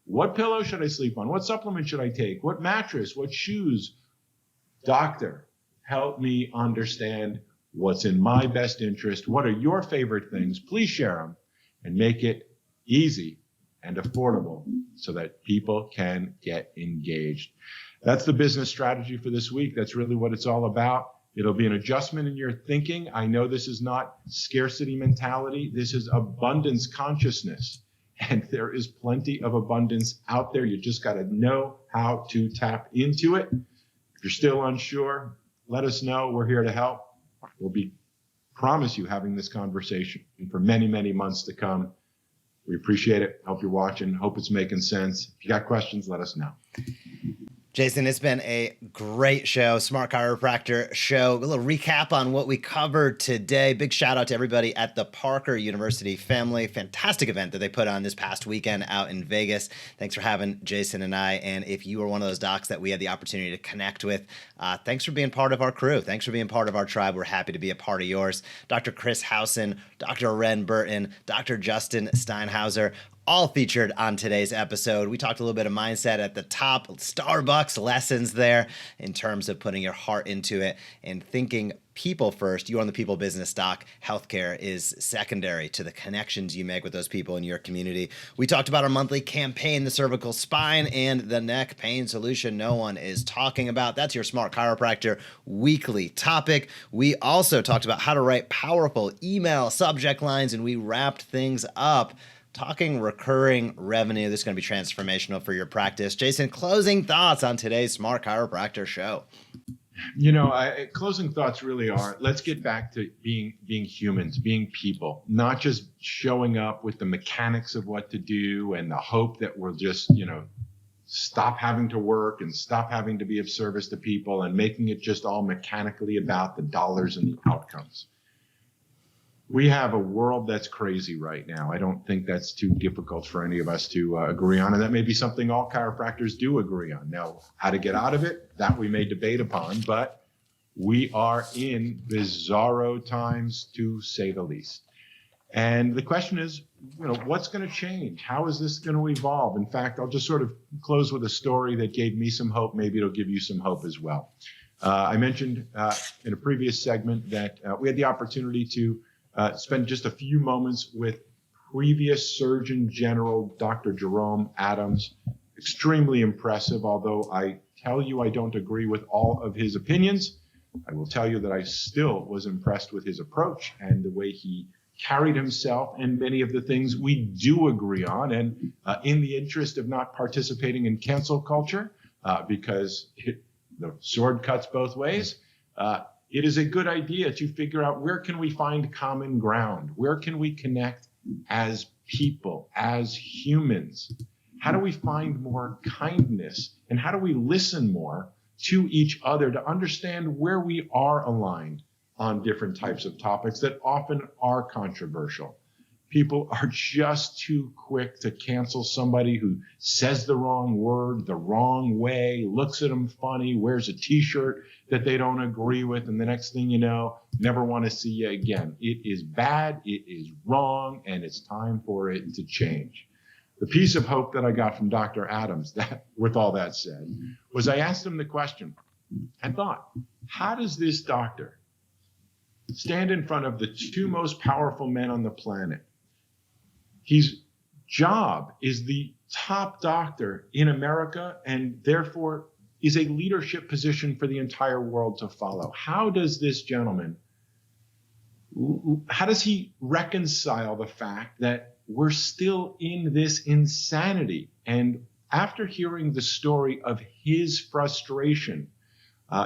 What pillow should I sleep on? What supplement should I take? What mattress? What shoes? Doctor, help me understand what's in my best interest. What are your favorite things? Please share them. And make it easy and affordable so that people can get engaged. That's the business strategy for this week. That's really what it's all about. It'll be an adjustment in your thinking. I know this is not scarcity mentality. This is abundance consciousness. And there is plenty of abundance out there. You just got to know how to tap into it. If you're still unsure, let us know. We're here to help. We'll be promise you having this conversation for many, many months to come. We appreciate it. Hope you're watching. Hope it's making sense. If you got questions, let us know. Jason, it's been a great show, Smart Chiropractor show. A little recap on what we covered today. Big shout out to everybody at the Parker University family. Fantastic event that they put on this past weekend out in Vegas. Thanks for having Jason and I. And if you were one of those docs that we had the opportunity to connect with, thanks for being part of our crew. Thanks for being part of our tribe. We're happy to be a part of yours. Dr. Chris Howson, Dr. Wren Burton, Dr. Justin Steinhauser, all featured on today's episode. We talked a little bit of mindset at the top, Starbucks lessons there in terms of putting your heart into it and thinking people first. You own the people business, doc. Healthcare is secondary to the connections you make with those people in your community. We talked about our monthly campaign, the cervical spine and the neck pain solution no one is talking about. That's your Smart Chiropractor weekly topic. We also talked about how to write powerful email subject lines, and we wrapped things up talking recurring revenue. This is going to be transformational for your practice. Jason, closing thoughts on today's Smart Chiropractor show. You know, closing thoughts really are, let's get back to being humans, being people, not just showing up with the mechanics of what to do and the hope that we'll just, stop having to work and stop having to be of service to people and making it just all mechanically about the dollars and the outcomes. We have a world that's crazy right now. I don't think that's too difficult for any of us to agree on. And that may be something all chiropractors do agree on. Now, how to get out of it, that we may debate upon, but we are in bizarro times, to say the least. And the question is, what's going to change? How is this going to evolve? In fact, I'll just sort of close with a story that gave me some hope. Maybe it'll give you some hope as well. I mentioned in a previous segment that we had the opportunity to spend just a few moments with previous Surgeon General Dr. Jerome Adams. Extremely impressive, although I tell you I don't agree with all of his opinions. I will tell you that I still was impressed with his approach and the way he carried himself and many of the things we do agree on. And in the interest of not participating in cancel culture, because the sword cuts both ways, it is a good idea to figure out where can we find common ground? Where can we connect as people, as humans? How do we find more kindness? And how do we listen more to each other to understand where we are aligned on different types of topics that often are controversial? People are just too quick to cancel somebody who says the wrong word the wrong way, looks at them funny, wears a t-shirt that they don't agree with, and the next thing you know, never want to see you again. It is bad, it is wrong, and it's time for it to change. The piece of hope that I got from Dr. Adams, that, with all that said, was I asked him the question, I thought, how does this doctor stand in front of the two most powerful men on the planet? His job is the top doctor in America and therefore is a leadership position for the entire world to follow. How does this gentleman, how does he reconcile the fact that we're still in this insanity? And after hearing the story of his frustration,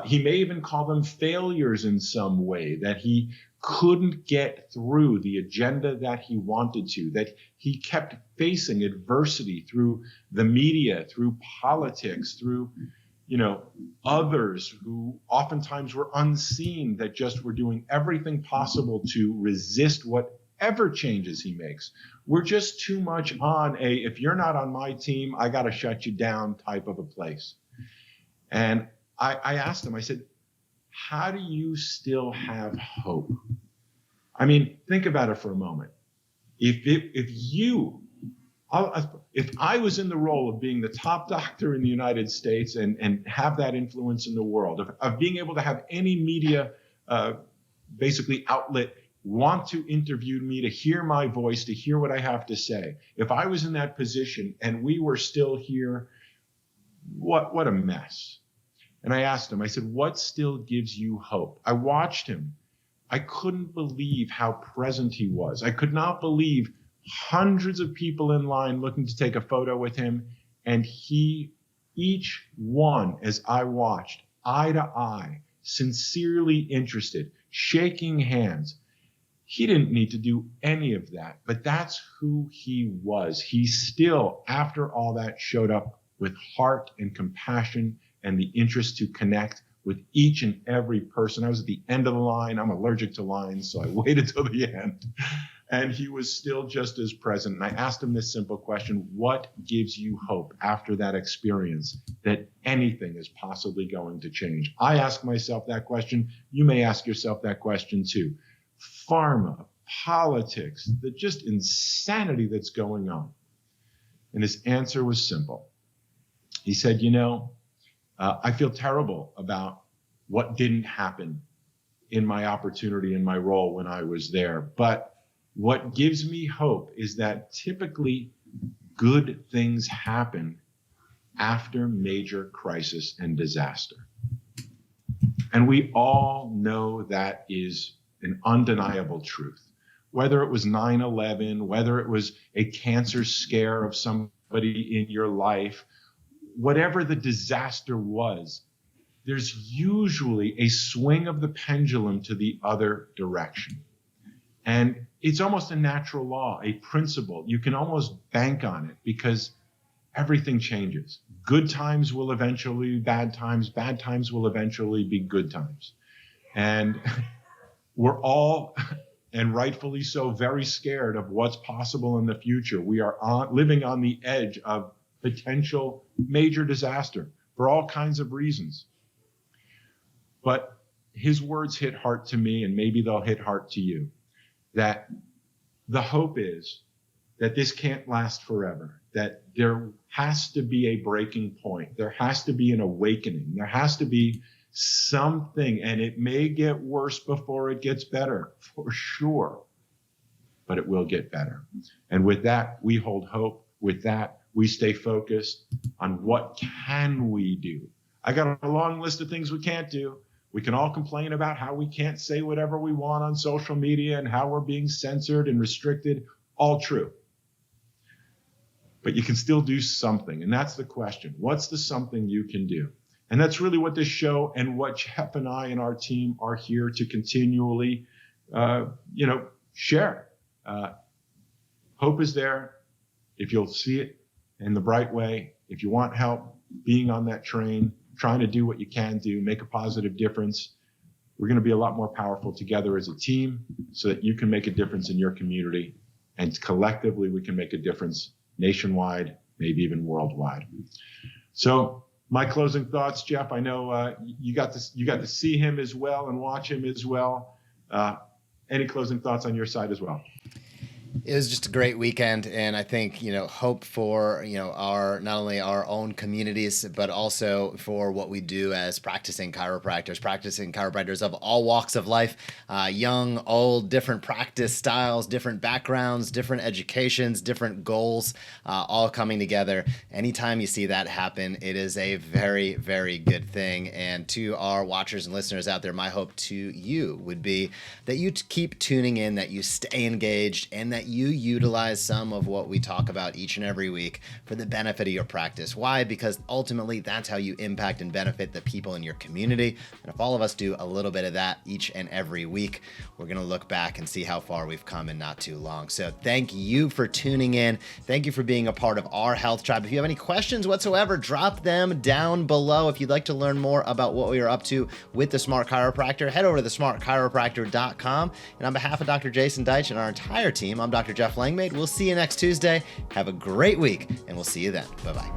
he may even call them failures in some way, that he couldn't get through the agenda that he wanted to, that he kept facing adversity through the media, through politics, through, others who oftentimes were unseen, that just were doing everything possible to resist whatever changes he makes. We're just too much on if you're not on my team, I got to shut you down type of a place. And I asked him, I said, how do you still have hope? I mean, think about it for a moment. If I was in the role of being the top doctor in the United States and have that influence in the world, of being able to have any media basically outlet want to interview me, to hear my voice, to hear what I have to say, if I was in that position and we were still here, what a mess. And I asked him, I said, what still gives you hope? I watched him. I couldn't believe how present he was. I could not believe hundreds of people in line looking to take a photo with him. And he, each one, as I watched, eye to eye, sincerely interested, shaking hands. He didn't need to do any of that, but that's who he was. He still, after all that, showed up with heart and compassion and the interest to connect with each and every person. I was at the end of the line. I'm allergic to lines, so I waited till the end. And he was still just as present. And I asked him this simple question: what gives you hope after that experience that anything is possibly going to change? I ask myself that question. You may ask yourself that question too. Pharma, politics, the just insanity that's going on. And his answer was simple. He said, I feel terrible about what didn't happen in my opportunity, in my role when I was there. But what gives me hope is that typically good things happen after major crisis and disaster. And we all know that is an undeniable truth. Whether it was 9/11, whether it was a cancer scare of somebody in your life, whatever the disaster was, there's usually a swing of the pendulum to the other direction. And it's almost a natural law, a principle. You can almost bank on it because everything changes. Good times will eventually be bad times will eventually be good times. And we're all, and rightfully so, very scared of what's possible in the future. We are living on the edge of potential major disaster for all kinds of reasons. But his words hit heart to me, and maybe they'll hit heart to you, that the hope is that this can't last forever, that there has to be a breaking point. There has to be an awakening. There has to be something, and it may get worse before it gets better, for sure, but it will get better. And with that, we hold hope. With that, we stay focused on what can we do. I got a long list of things we can't do. We can all complain about how we can't say whatever we want on social media and how we're being censored and restricted. All true. But you can still do something. And that's the question. What's the something you can do? And that's really what this show and what Jeff and I and our team are here to continually, share. Hope is there if you'll see it in the bright way. If you want help being on that train, trying to do what you can do, make a positive difference, we're going to be a lot more powerful together as a team so that you can make a difference in your community. And collectively, we can make a difference nationwide, maybe even worldwide. So my closing thoughts, Jeff, I know you got to see him as well and watch him as well. Any closing thoughts on your side as well? It was just a great weekend, and I think, hope for, our, not only our own communities, but also for what we do as practicing chiropractors of all walks of life, young, old, different practice styles, different backgrounds, different educations, different goals, all coming together. Anytime you see that happen, it is a very, very good thing. And to our watchers and listeners out there, my hope to you would be that you keep tuning in, that you stay engaged, and that you utilize some of what we talk about each and every week for the benefit of your practice. Why? Because ultimately that's how you impact and benefit the people in your community. And if all of us do a little bit of that each and every week, we're going to look back and see how far we've come in not too long. So thank you for tuning in. Thank you for being a part of our health tribe. If you have any questions whatsoever, drop them down below. If you'd like to learn more about what we are up to with the Smart Chiropractor, head over to thesmartchiropractor.com. And on behalf of Dr. Jason Deitch and our entire team, I'm Dr. Jeff Langmaid. We'll see you next Tuesday. Have a great week, and we'll see you then. Bye-bye.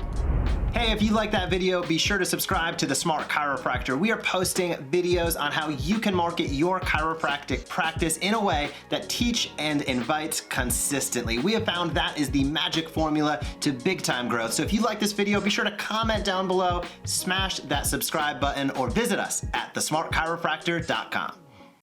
Hey, if you like that video, be sure to subscribe to the Smart Chiropractor. We are posting videos on how you can market your chiropractic practice in a way that teach and invites consistently. We have found that is the magic formula to big time growth. So if you like this video, be sure to comment down below, smash that subscribe button, or visit us at thesmartchiropractor.com.